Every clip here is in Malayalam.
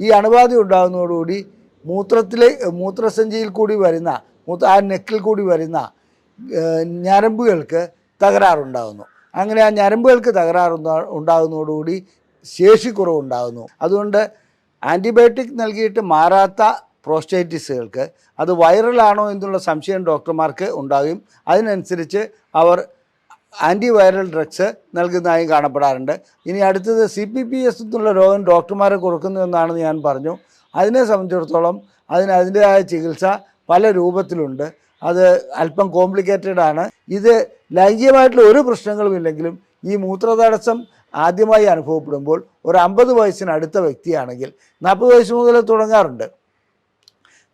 ഈ അണുബാധ ഉണ്ടാകുന്നതോടുകൂടി മൂത്രസഞ്ചിയിൽ കൂടി വരുന്ന ആ നെക്കിൽ കൂടി വരുന്ന ഞരമ്പുകൾക്ക് തകരാറുണ്ടാകുന്നു. അങ്ങനെ ആ ഞരമ്പുകൾക്ക് ഉണ്ടാകുന്നതോടുകൂടി ശേഷിക്കുറവുണ്ടാകുന്നു. അതുകൊണ്ട് ആൻറ്റിബയോട്ടിക് നൽകിയിട്ട് മാറാത്ത പ്രോസ്റ്റേറ്റിസുകൾക്ക് അത് വൈറലാണോ എന്നുള്ള സംശയം ഡോക്ടർമാർക്ക് ഉണ്ടാകും. അതിനനുസരിച്ച് അവർ ആൻറ്റിവൈറൽ ഡ്രഗ്സ് നൽകുന്നതായി കാണപ്പെടാറുണ്ട്. ഇനി അടുത്തത് CPPS എന്നുള്ള രോഗം ഡോക്ടർമാരെ കൊടുക്കുന്നു എന്നാണെന്ന് ഞാൻ പറഞ്ഞു. അതിനെ സംബന്ധിച്ചിടത്തോളം അതിൻ്റേതായ ചികിത്സ പല രൂപത്തിലുണ്ട്. അത് അല്പം കോംപ്ലിക്കേറ്റഡ് ആണ്. ഇത് ലൈംഗികമായിട്ടുള്ള ഒരു പ്രശ്നങ്ങളുമില്ലെങ്കിലും ഈ മൂത്രതടസ്സം ആദ്യമായി അനുഭവപ്പെടുമ്പോൾ ഒരു 50 വയസ്സിനടുത്ത വ്യക്തിയാണെങ്കിൽ 40 വയസ്സ് മുതൽ തുടങ്ങാറുണ്ട്.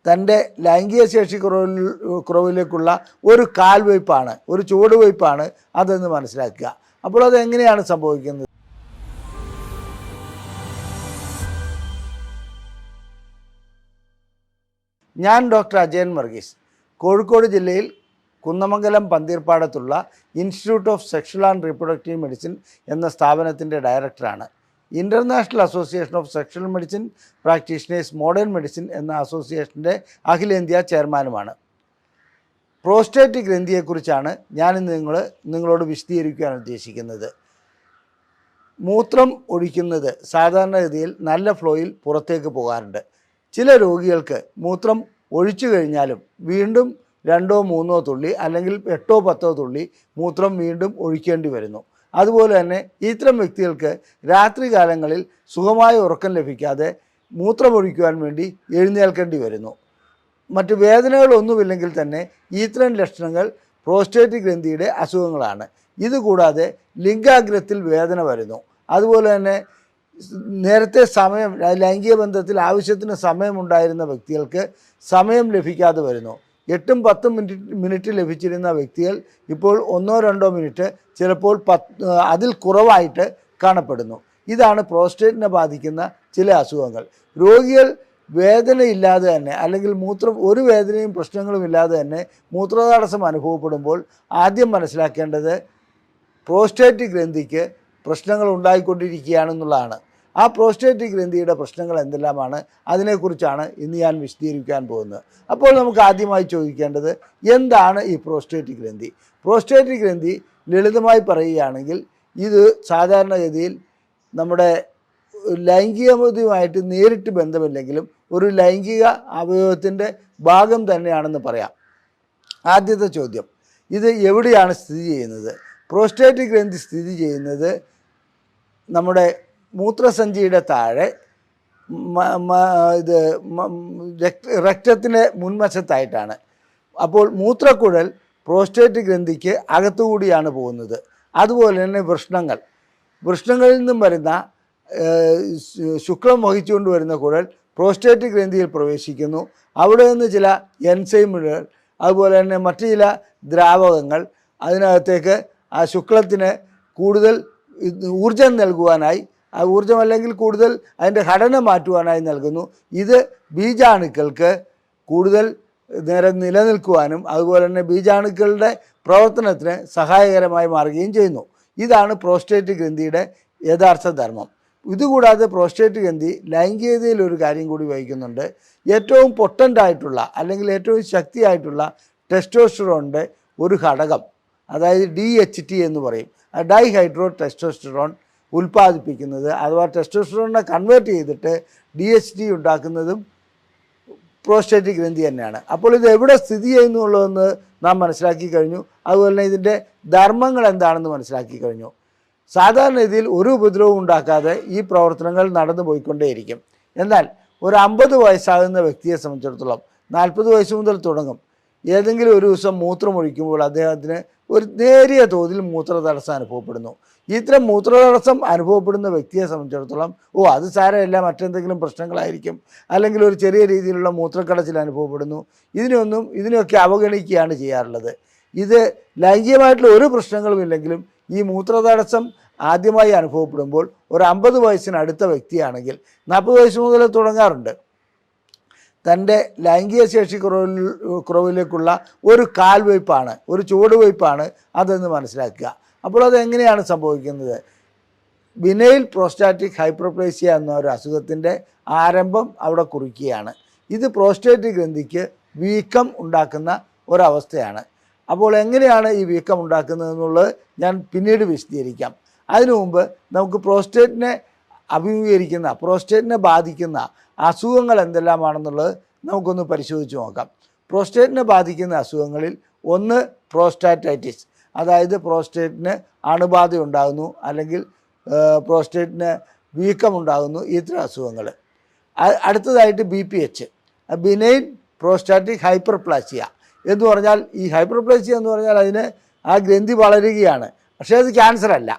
തൻ്റെ ലൈംഗിക ശേഷി കുറവിലേക്കുള്ള ഒരു കാൽവയ്പ്പാണ്, ഒരു ചുവടുവയ്പ്പാണ് അതെന്ന് മനസ്സിലാക്കുക. അപ്പോൾ അതെങ്ങനെയാണ് സംഭവിക്കുന്നത്? ഞാൻ ഡോക്ടർ അജയൻ വർഗീസ്, കോഴിക്കോട് ജില്ലയിൽ കുന്നമംഗലം പന്തീർപ്പാടത്തുള്ള institute of sexual and reproductive medicine എന്ന സ്ഥാപനത്തിൻ്റെ ഡയറക്ടറാണ്. International association of sexual medicine practitioners modern medicine എന്ന അസോസിയേഷൻ്റെ അഖിലേന്ത്യാ ചെയർമാനുമാണ്. പ്രോസ്റ്റേറ്റ് ഗ്രന്ഥിയെക്കുറിച്ചാണ് ഞാനിന്ന് നിങ്ങളോട് വിശദീകരിക്കാൻ ഉദ്ദേശിക്കുന്നത്. മൂത്രം ഒഴിക്കുന്നത് സാധാരണഗതിയിൽ നല്ല ഫ്ലോയിൽ പുറത്തേക്ക് പോകാറുണ്ട്. ചില രോഗികൾക്ക് മൂത്രം ഒഴിച്ചു കഴിഞ്ഞാലും വീണ്ടും 2 or 3 തുള്ളി അല്ലെങ്കിൽ 8 or 10 തുള്ളി മൂത്രം വീണ്ടും ഒഴിക്കേണ്ടി വരുന്നു. അതുപോലെ തന്നെ ഇത്തരം വ്യക്തികൾക്ക് രാത്രി കാലങ്ങളിൽ സുഖമായ ഉറക്കം ലഭിക്കാതെ മൂത്രമൊഴിക്കുവാൻ വേണ്ടി എഴുന്നേൽക്കേണ്ടി വരുന്നു. മറ്റ് വേദനകളൊന്നുമില്ലെങ്കിൽ തന്നെ ഇത്തരം ലക്ഷണങ്ങൾ പ്രോസ്റ്റേറ്റ് ഗ്രന്ഥിയുടെ അസുഖങ്ങളാണ്. ഇതുകൂടാതെ ലിംഗാഗ്രത്തിൽ വേദന വരുന്നു. അതുപോലെ തന്നെ നേരത്തെ ലൈംഗിക ബന്ധത്തിൽ ആവശ്യത്തിന് സമയമുണ്ടായിരുന്ന വ്യക്തികൾക്ക് സമയം ലഭിക്കാതെ വരുന്നു. 8-10 മിനിറ്റ് ലഭിച്ചിരുന്ന വ്യക്തികൾ ഇപ്പോൾ 1-2 മിനിറ്റ്, ചിലപ്പോൾ അതിൽ കുറവായിട്ട് കാണപ്പെടുന്നു. ഇതാണ് പ്രോസ്റ്റേറ്റിനെ ബാധിക്കുന്ന ചില അസുഖങ്ങൾ. രോഗികൾ വേദനയില്ലാതെ തന്നെ അല്ലെങ്കിൽ ഒരു വേദനയും പ്രശ്നങ്ങളും ഇല്ലാതെ തന്നെ മൂത്രതടസ്സം അനുഭവപ്പെടുമ്പോൾ ആദ്യം മനസ്സിലാക്കേണ്ടത് പ്രോസ്റ്റേറ്റ് ഗ്രന്ഥിക്ക് പ്രശ്നങ്ങൾ ഉണ്ടായിക്കൊണ്ടിരിക്കുകയാണെന്നുള്ളതാണ്. ആ പ്രോസ്റ്റേറ്റ് ഗ്രന്ഥിയുടെ പ്രശ്നങ്ങൾ എന്തെല്ലാമാണ്, അതിനെക്കുറിച്ചാണ് ഇന്ന് ഞാൻ വിശദീകരിക്കാൻ പോകുന്നത്. അപ്പോൾ നമുക്ക് ആദ്യമായി ചോദിക്കേണ്ടത്, എന്താണ് ഈ പ്രോസ്റ്റേറ്റ് ഗ്രന്ഥി? പ്രോസ്റ്റേറ്റ് ഗ്രന്ഥി ലളിതമായി പറയുകയാണെങ്കിൽ ഇത് സാധാരണഗതിയിൽ നമ്മുടെ ലൈംഗികതയുമായിട്ട് നേരിട്ട് ബന്ധമില്ലെങ്കിലും ഒരു ലൈംഗിക അവയവത്തിൻ്റെ ഭാഗം തന്നെയാണെന്ന് പറയാം. ആദ്യത്തെ ചോദ്യം, ഇത് എവിടെയാണ് സ്ഥിതി ചെയ്യുന്നത്? പ്രോസ്റ്റേറ്റ് ഗ്രന്ഥി സ്ഥിതി ചെയ്യുന്നത് നമ്മുടെ മൂത്രസഞ്ചിയുടെ താഴെ രക്തത്തിൻ്റെ മുൻവശത്തായിട്ടാണ്. അപ്പോൾ മൂത്രക്കുഴൽ പ്രോസ്റ്റേറ്റ് ഗ്രന്ഥിക്ക് അകത്തുകൂടിയാണ് പോകുന്നത്. അതുപോലെ തന്നെ വൃഷ്ണങ്ങളിൽ നിന്നും വരുന്ന ശുക്ലം വഹിച്ചുകൊണ്ട് വരുന്ന കുഴൽ പ്രോസ്റ്റേറ്റ് ഗ്രന്ഥിയിൽ പ്രവേശിക്കുന്നു. അവിടെ നിന്ന് ചില എൻസൈമുകൾ, അതുപോലെ തന്നെ മറ്റു ചില ദ്രാവകങ്ങൾ അതിനകത്തേക്ക് ആ ശുക്ലത്തിന് കൂടുതൽ ഊർജം നൽകുവാനായി, ആ ഊർജം അല്ലെങ്കിൽ കൂടുതൽ അതിൻ്റെ ഘടന മാറ്റുവാനായി നൽകുന്നു. ഇത് ബീജാണുക്കൾക്ക് കൂടുതൽ നേരം നിലനിൽക്കുവാനും അതുപോലെ തന്നെ ബീജാണുക്കളുടെ പ്രവർത്തനത്തിന് സഹായകരമായി മാറുകയും ചെയ്യുന്നു. ഇതാണ് പ്രോസ്റ്റേറ്റ് ഗ്രന്ഥിയുടെ യഥാർത്ഥ ധർമ്മം. ഇതുകൂടാതെ പ്രോസ്റ്റേറ്റ് ഗ്രന്ഥി ലൈംഗികതയിൽ ഒരു കാര്യം കൂടി വഹിക്കുന്നുണ്ട്. ഏറ്റവും പൊട്ടൻ്റായിട്ടുള്ള അല്ലെങ്കിൽ ഏറ്റവും ശക്തിയായിട്ടുള്ള ടെസ്റ്റോസ്റ്ററോണിൻ്റെ ഒരു ഘടകം, അതായത് DHT എന്ന് പറയും, ഡൈഹൈഡ്രോ ടെസ്റ്റോസ്റ്ററോൺ ഉൽപ്പാദിപ്പിക്കുന്നത് അഥവാ ടെസ്റ്റോസ്റ്ററോണിനെ കൺവേർട്ട് ചെയ്തിട്ട് DHT ഉണ്ടാക്കുന്നതും പ്രോസ്റ്റേറ്റ് ഗ്രന്ഥി തന്നെയാണ്. അപ്പോൾ ഇത് എവിടെ സ്ഥിതി ചെയ്യുന്നുള്ളതെന്ന് നാം മനസ്സിലാക്കി കഴിഞ്ഞു. അതുപോലെ തന്നെ ഇതിൻ്റെ ധർമ്മങ്ങൾ എന്താണെന്ന് മനസ്സിലാക്കി കഴിഞ്ഞു. സാധാരണ രീതിയിൽ ഒരു ഉപദ്രവവും ഉണ്ടാക്കാതെ ഈ പ്രവർത്തനങ്ങൾ നടന്നു പോയിക്കൊണ്ടേയിരിക്കും. എന്നാൽ ഒരു 50 വയസ്സാകുന്ന വ്യക്തിയെ സംബന്ധിച്ചിടത്തോളം 40 വയസ്സ് മുതൽ തുടങ്ങും. ഏതെങ്കിലും ഒരു ദിവസം മൂത്രമൊഴിക്കുമ്പോൾ അദ്ദേഹത്തിന് ഒരു നേരിയ തോതിൽ മൂത്രതടസ്സം അനുഭവപ്പെടുന്നു. ഇത്തരം മൂത്രതടസ്സം അനുഭവപ്പെടുന്ന വ്യക്തിയെ സംബന്ധിച്ചിടത്തോളം അത് സാരമില്ല, മറ്റെന്തെങ്കിലും പ്രശ്നങ്ങളായിരിക്കും, അല്ലെങ്കിൽ ഒരു ചെറിയ രീതിയിലുള്ള മൂത്രക്കടച്ചിൽ അനുഭവപ്പെടുന്നു, ഇതിനെയൊക്കെ അവഗണിക്കുകയാണ് ചെയ്യാറുള്ളത്. ഇത് ലൈംഗികമായിട്ടുള്ള ഒരു പ്രശ്നങ്ങളുമില്ലെങ്കിലും ഈ മൂത്രതടസ്സം ആദ്യമായി അനുഭവപ്പെടുമ്പോൾ ഒരു 50 വയസ്സിനടുത്ത വ്യക്തിയാണെങ്കിൽ 40 വയസ്സ് മുതൽ തുടങ്ങാറുണ്ട്. തൻ്റെ ലൈംഗിക ശേഷി കുറവിലേക്കുള്ള ഒരു കാൽവയ്പ്പാണ്, ഒരു ചുവടുവയ്പ്പാണ് അതെന്ന് മനസ്സിലാക്കുക. അപ്പോൾ അതെങ്ങനെയാണ് സംഭവിക്കുന്നത്? ബിനൈൽ പ്രോസ്റ്റാറ്റിക് ഹൈപ്പർപ്ലേസിയ എന്ന ഒരു അസുഖത്തിൻ്റെ ആരംഭം അവിടെ കുറിക്കുകയാണ്. ഇത് പ്രോസ്റ്റേറ്റ് ഗ്രന്ഥിക്ക് വീക്കം ഉണ്ടാക്കുന്ന ഒരവസ്ഥയാണ്. അപ്പോൾ എങ്ങനെയാണ് ഈ വീക്കം ഉണ്ടാക്കുന്നതെന്നുള്ളത് ഞാൻ പിന്നീട് വിശദീകരിക്കാം. അതിനു മുമ്പ് നമുക്ക് പ്രോസ്റ്റേറ്റിനെ പ്രോസ്റ്റേറ്റിനെ ബാധിക്കുന്ന അസുഖങ്ങൾ എന്തെല്ലാമാണെന്നുള്ളത് നമുക്കൊന്ന് പരിശോധിച്ച് നോക്കാം. പ്രോസ്റ്റേറ്റിനെ ബാധിക്കുന്ന അസുഖങ്ങളിൽ ഒന്ന് പ്രോസ്റ്റാറ്റൈറ്റിസ്, അതായത് പ്രോസ്റ്റേറ്റിന് അണുബാധ ഉണ്ടാകുന്നു അല്ലെങ്കിൽ പ്രോസ്റ്റേറ്റിന് വീക്കമുണ്ടാകുന്നു, ഇത്തരം അസുഖങ്ങൾ. അടുത്തതായിട്ട് BPH, ബിനൈൻ പ്രോസ്റ്റാറ്റിക് ഹൈപ്പർപ്ലാസിയ എന്ന് പറഞ്ഞാൽ, ഈ ഹൈപ്പർപ്ലാസിയ എന്ന് പറഞ്ഞാൽ അതിന് ആ ഗ്രന്ഥി വളരുകയാണ്, പക്ഷേ അത് ക്യാൻസർ അല്ല.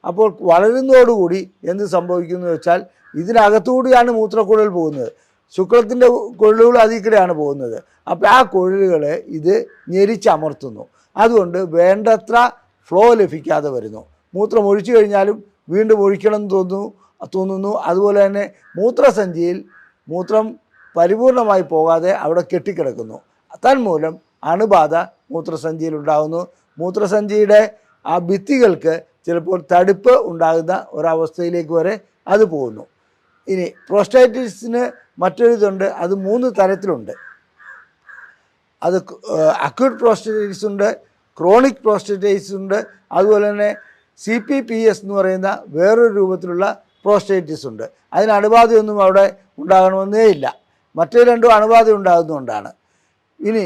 അപ്പോൾ വളരുന്നതോടുകൂടി എന്ത് സംഭവിക്കുന്നു വെച്ചാൽ ഇതിനകത്തുകൂടിയാണ് മൂത്രക്കുഴൽ പോകുന്നത്, ശുക്ലത്തിൻ്റെ കുഴലുകൾ അതിൽ കൂടെയാണ് പോകുന്നത്. അപ്പോൾ ആ കുഴലുകൾ ഇത് ഞെരിച്ചമർത്തുന്നു. അതുകൊണ്ട് വേണ്ടത്ര ഫ്ലോ ലഭിക്കാതെ വരുന്നു. മൂത്രം ഒഴിച്ചു കഴിഞ്ഞാലും വീണ്ടും ഒഴിക്കണം എന്ന് തോന്നുന്നു. അതുപോലെ തന്നെ മൂത്രസഞ്ചിയിൽ മൂത്രം പരിപൂർണമായി പോകാതെ അവിടെ കെട്ടിക്കിടക്കുന്നു. തന്മൂലം അണുബാധ മൂത്രസഞ്ചിയിൽ ഉണ്ടാകുന്നു. മൂത്രസഞ്ചിയുടെ ആ ഭിത്തികൾക്ക് ചിലപ്പോൾ തടിപ്പ് ഉണ്ടാകുന്ന ഒരവസ്ഥയിലേക്ക് വരെ അത് പോകുന്നു. ഇനി പ്രോസ്റ്റൈറ്റിസിന് മറ്റൊരിതുണ്ട്, അത് 3 തരത്തിലുണ്ട്. അത് അക്യൂട്ട് പ്രോസ്റ്റൈറ്റിസ് ഉണ്ട്, ക്രോണിക് പ്രോസ്റ്റൈറ്റിസ് ഉണ്ട്, അതുപോലെ തന്നെ CPPS എന്ന് പറയുന്ന വേറൊരു രൂപത്തിലുള്ള പ്രോസ്റ്റൈറ്റിസ് ഉണ്ട്. അതിന് അണുബാധയൊന്നും അവിടെ ഉണ്ടാകണമെന്നേ ഇല്ല. മറ്റേ രണ്ടും അണുബാധ ഉണ്ടാകുന്നതുകൊണ്ടാണ്. ഇനി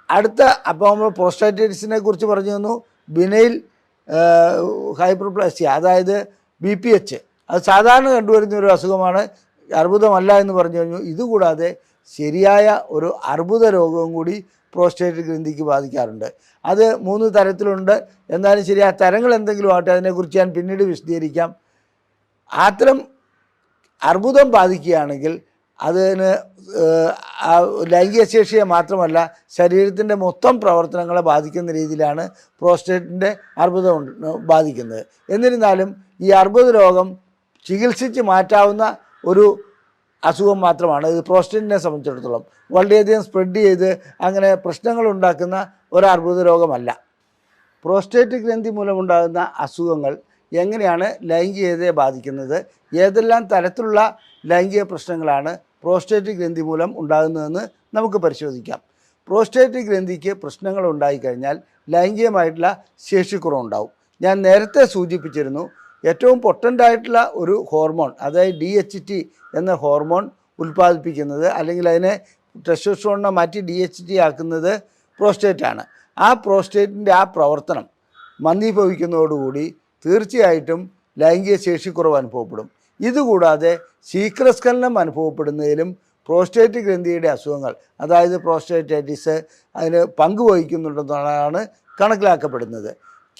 അടുത്ത, അപ്പോൾ നമ്മൾ പ്രോസ്റ്റൈറ്റിസിനെ കുറിച്ച് പറഞ്ഞു തന്നു. ബിനൈൽ ഹൈപ്പർപ്ലാസിയ, അതായത് BPH, അത് സാധാരണ കണ്ടുവരുന്ന ഒരു അസുഖമാണ്, അർബുദമല്ല എന്ന് പറഞ്ഞു കഴിഞ്ഞു. ഇതുകൂടാതെ ശരിയായ ഒരു അർബുദ രോഗവും കൂടി പ്രോസ്റ്റേറ്റ് ഗ്രന്ഥിക്ക് ബാധിക്കാറുണ്ട്. അത് 3 തരത്തിലുണ്ട്. എന്നാലും ശരി, ആ തരങ്ങൾ എന്തെങ്കിലും ആവട്ടെ, അതിനെക്കുറിച്ച് ഞാൻ പിന്നീട് വിശദീകരിക്കാം. അത്തരം അർബുദം ബാധിക്കുകയാണെങ്കിൽ അതിന് ലൈംഗിക ശേഷിയെ മാത്രമല്ല ശരീരത്തിൻ്റെ മൊത്തം പ്രവർത്തനങ്ങളെ ബാധിക്കുന്ന രീതിയിലാണ് പ്രോസ്റ്റേറ്റിൻ്റെ അർബുദം ബാധിക്കുന്നത്. എന്നിരുന്നാലും ഈ അർബുദ രോഗം ചികിത്സിച്ച് മാറ്റാവുന്ന ഒരു അസുഖം മാത്രമാണ് ഇത്. പ്രോസ്റ്റേറ്റിനെ സംബന്ധിച്ചിടത്തോളം വളരെയധികം സ്പ്രെഡ് ചെയ്ത് അങ്ങനെ പ്രശ്നങ്ങൾ ഉണ്ടാക്കുന്ന ഒരു അർബുദ രോഗമല്ല. പ്രോസ്റ്റേറ്റ് ഗ്രന്ഥി മൂലമുണ്ടാകുന്ന അസുഖങ്ങൾ എങ്ങനെയാണ് ലൈംഗികതയെ ബാധിക്കുന്നത്, ഏതെല്ലാം തരത്തിലുള്ള ലൈംഗിക പ്രശ്നങ്ങളാണ് പ്രോസ്റ്റേറ്റ് ഗ്രന്ഥി മൂലം ഉണ്ടാകുന്നതെന്ന് നമുക്ക് പരിശോധിക്കാം. പ്രോസ്റ്റേറ്റ് ഗ്രന്ഥിക്ക് പ്രശ്നങ്ങൾ ഉണ്ടായിക്കഴിഞ്ഞാൽ ലൈംഗികമായിട്ടുള്ള ശേഷിക്കുറവുണ്ടാവും. ഞാൻ നേരത്തെ സൂചിപ്പിച്ചിരുന്നു, ഏറ്റവും പൊട്ടൻ്റായിട്ടുള്ള ഒരു ഹോർമോൺ, അതായത് DHT എന്ന ഹോർമോൺ ഉൽപ്പാദിപ്പിക്കുന്നത്, അല്ലെങ്കിൽ അതിനെ ടെസ്റ്റോസ്റ്ററോണിനെ മാറ്റി DHT ആക്കുന്നത് പ്രോസ്റ്റേറ്റാണ്. ആ പ്രോസ്റ്റേറ്റിൻ്റെ ആ പ്രവർത്തനം മന്ദീഭവിക്കുന്നതോടുകൂടി തീർച്ചയായിട്ടും ലൈംഗിക ശേഷിക്കുറവ് അനുഭവപ്പെടും. ഇതുകൂടാതെ ശീഘ്രസ്ഖലനം അനുഭവപ്പെടുന്നതിലും പ്രോസ്റ്റേറ്റ് ഗ്രന്ഥിയുടെ അസുഖങ്ങൾ, അതായത് പ്രോസ്റ്റേറ്റൈറ്റിസ്, അതിന് പങ്കുവഹിക്കുന്നുണ്ടെന്നാണ് കണക്കിലാക്കപ്പെടുന്നത്.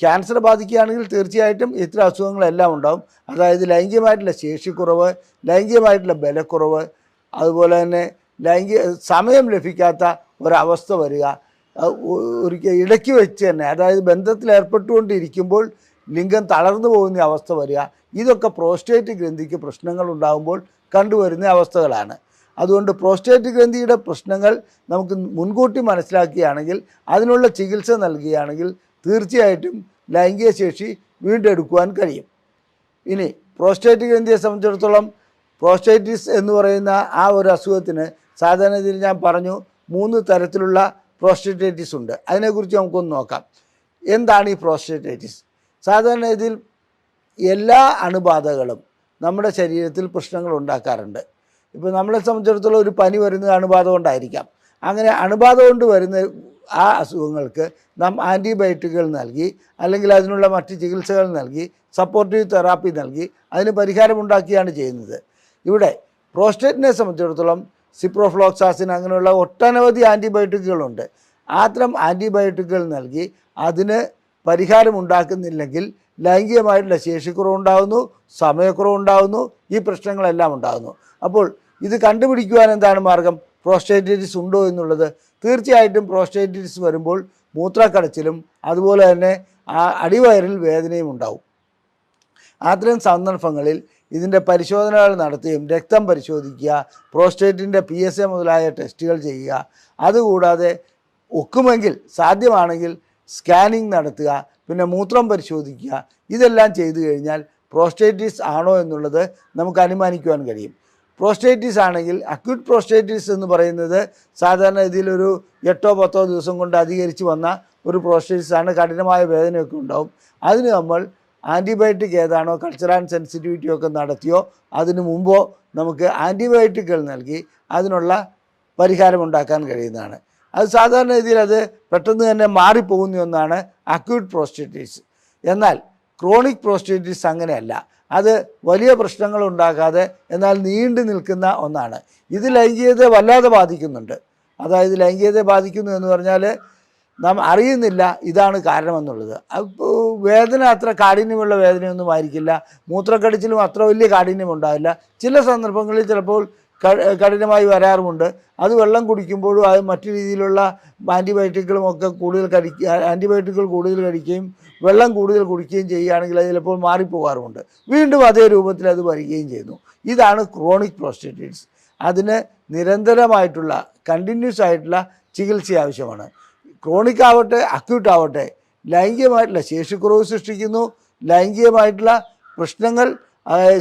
ക്യാൻസർ ബാധിക്കുകയാണെങ്കിൽ തീർച്ചയായിട്ടും ഇത്തരം അസുഖങ്ങളെല്ലാം ഉണ്ടാകും. അതായത് ലൈംഗികമായിട്ടുള്ള ശേഷിക്കുറവ്, ലൈംഗികമായിട്ടുള്ള ബലക്കുറവ്, അതുപോലെ തന്നെ സമയം ലഭിക്കാത്ത ഒരവസ്ഥ വരിക, ഒരിക്കൽ ഇടയ്ക്ക് വെച്ച് തന്നെ, അതായത് ബന്ധത്തിൽ ഏർപ്പെട്ടുകൊണ്ടിരിക്കുമ്പോൾ ലിംഗം തളർന്നു പോകുന്ന അവസ്ഥ വരിക, ഇതൊക്കെ പ്രോസ്റ്റേറ്റ് ഗ്രന്ഥിക്ക് പ്രശ്നങ്ങൾ ഉണ്ടാകുമ്പോൾ കണ്ടുവരുന്ന അവസ്ഥകളാണ്. അതുകൊണ്ട് പ്രോസ്റ്റേറ്റ് ഗ്രന്ഥിയുടെ പ്രശ്നങ്ങൾ നമുക്ക് മുൻകൂട്ടി മനസ്സിലാക്കുകയാണെങ്കിൽ, അതിനുള്ള ചികിത്സ നൽകുകയാണെങ്കിൽ തീർച്ചയായിട്ടും ലൈംഗിക ശേഷി വീണ്ടെടുക്കുവാൻ കഴിയും. ഇനി പ്രോസ്റ്റേറ്റ് ഗ്രന്ഥിയെ സംബന്ധിച്ചിടത്തോളം പ്രോസ്റ്റൈറ്റിസ് എന്ന് പറയുന്ന ആ ഒരു അസുഖത്തിന് സാധാരണ രീതിയിൽ ഞാൻ പറഞ്ഞു 3 തരത്തിലുള്ള പ്രോസ്റ്റേറ്റൈറ്റിസ് ഉണ്ട്. അതിനെക്കുറിച്ച് നമുക്കൊന്ന് നോക്കാം. എന്താണ് ഈ പ്രോസ്റ്റേറ്റൈറ്റിസ്? സാധാരണ രീതിയിൽ എല്ലാ അണുബാധകളും നമ്മുടെ ശരീരത്തിൽ പ്രശ്നങ്ങൾ ഉണ്ടാക്കാറുണ്ട്. ഇപ്പോൾ നമ്മളെ സംബന്ധിച്ചിടത്തോളം ഒരു പനി വരുന്നത് അണുബാധ കൊണ്ടായിരിക്കാം. അങ്ങനെ അണുബാധ കൊണ്ട് വരുന്ന ആ അസുഖങ്ങൾക്ക് നാം ആൻറ്റിബയോട്ടിക്കുകൾ നൽകി, അല്ലെങ്കിൽ അതിനുള്ള മറ്റ് ചികിത്സകൾ നൽകി, സപ്പോർട്ടീവ് തെറാപ്പി നൽകി അതിന് പരിഹാരമുണ്ടാക്കിയാണ് ചെയ്യുന്നത്. ഇവിടെ പ്രോസ്റ്റേറ്റിനെ സംബന്ധിച്ചിടത്തോളം സിപ്രോഫ്ലോക്സാസിൻ അങ്ങനെയുള്ള ഒട്ടനവധി ആൻറ്റിബയോട്ടിക്കുകളുണ്ട്. അത്തരം ആൻറ്റിബയോട്ടിക്കുകൾ നൽകി അതിന് പരിഹാരമുണ്ടാക്കുന്നില്ലെങ്കിൽ ലൈംഗികമായിട്ടുള്ള ശേഷിക്കുറവുണ്ടാകുന്നു, സമയക്കുറവുണ്ടാകുന്നു, ഈ പ്രശ്നങ്ങളെല്ലാം ഉണ്ടാകുന്നു. അപ്പോൾ ഇത് കണ്ടുപിടിക്കുവാൻ എന്താണ് മാർഗം? പ്രോസ്റ്റേറ്റൈറ്റിസ് ഉണ്ടോ എന്നുള്ളത്. തീർച്ചയായിട്ടും പ്രോസ്റ്റേറ്റൈറ്റിസ് വരുമ്പോൾ മൂത്രക്കടച്ചിലും അതുപോലെ തന്നെ അടിവയറിൽ വേദനയും ഉണ്ടാവും. അത്തരം സന്ദർഭങ്ങളിൽ ഇതിൻ്റെ പരിശോധനകൾ നടത്തുകയും രക്തം പരിശോധിക്കുക, പ്രോസ്റ്റേറ്റിൻ്റെ PSA മുതലായ ടെസ്റ്റുകൾ ചെയ്യുക, അതുകൂടാതെ ഒക്കുമെങ്കിൽ സാധ്യമാണെങ്കിൽ സ്കാനിങ് നടത്തുക, പിന്നെ മൂത്രം പരിശോധിക്കുക. ഇതെല്ലാം ചെയ്തു കഴിഞ്ഞാൽ പ്രോസ്റ്റേറ്റിസ് ആണോ എന്നുള്ളത് നമുക്ക് അനുമാനിക്കുവാൻ കഴിയും. പ്രോസ്റ്റേറ്റിസ് ആണെങ്കിൽ അക്യൂട്ട് പ്രോസ്റ്റേറ്റിസ് എന്ന് പറയുന്നത് സാധാരണ ഇതിലൊരു 8-10 ദിവസം കൊണ്ട് അധികരിച്ച് വന്ന ഒരു പ്രോസ്റ്റേറ്റിസ് ആണ്. കഠിനമായ വേദനയൊക്കെ ഉണ്ടാവും. അതിന് നമ്മൾ ആൻറ്റിബയോട്ടിക് ഏതാണോ കൾച്ചർ ആൻഡ് സെൻസിറ്റിവിറ്റി ഒക്കെ നടത്തിയോ അതിന് മുമ്പോ നമുക്ക് ആൻറ്റിബയോട്ടിക്കുകൾ നൽകി അതിനുള്ള പരിഹാരമുണ്ടാക്കാൻ കഴിയുന്നതാണ്. അത് സാധാരണ രീതിയിൽ അത് പെട്ടെന്ന് തന്നെ മാറിപ്പോകുന്ന ഒന്നാണ് അക്യൂട്ട് പ്രോസ്റ്റേറ്റിസ്. എന്നാൽ ക്രോണിക് പ്രോസ്റ്റേറ്റിസ് അങ്ങനെയല്ല. അത് വലിയ പ്രശ്നങ്ങൾ ഉണ്ടാക്കാതെ എന്നാൽ നീണ്ടു നിൽക്കുന്ന ഒന്നാണ്. ഇത് ലൈംഗികതയെ വല്ലാതെ ബാധിക്കുന്നുണ്ട്. അതായത് ലൈംഗികതയെ ബാധിക്കുന്നു എന്ന് പറഞ്ഞാൽ നാം അറിയുന്നില്ല ഇതാണ് കാരണമെന്നുള്ളത്. അപ്പോൾ വേദന അത്ര കാഠിന്യമുള്ള വേദനയൊന്നും ആയിരിക്കില്ല. മൂത്രക്കടിച്ചിലും അത്ര വലിയ കാഠിന്യം ഉണ്ടാവില്ല. ചില സന്ദർഭങ്ങളിൽ ചിലപ്പോൾ കഠിനമായി വരാറുമുണ്ട്. അത് വെള്ളം കുടിക്കുമ്പോഴും അത് മറ്റു രീതിയിലുള്ള ആൻറ്റിബയോട്ടിക്കുകളും ഒക്കെ ആൻറ്റിബയോട്ടിക്കുകൾ കൂടുതൽ കഴിക്കുകയും വെള്ളം കൂടുതൽ കുടിക്കുകയും ചെയ്യുകയാണെങ്കിൽ അത് ചിലപ്പോൾ മാറിപ്പോകാറുമുണ്ട്. വീണ്ടും അതേ രൂപത്തിൽ അത് വരികയും ചെയ്യുന്നു. ഇതാണ് ക്രോണിക് പ്രോസ്റ്റേറ്റിസ്. അതിന് നിരന്തരമായിട്ടുള്ള കണ്ടിന്യൂസ് ആയിട്ടുള്ള ചികിത്സ ആവശ്യമാണ്. ക്രോണിക് ആവട്ടെ അക്യൂട്ട് ആവട്ടെ ലൈംഗികമായിട്ടുള്ള ശേഷിക്കുറവ് സൃഷ്ടിക്കുന്നു. ലൈംഗികമായിട്ടുള്ള പ്രശ്നങ്ങൾ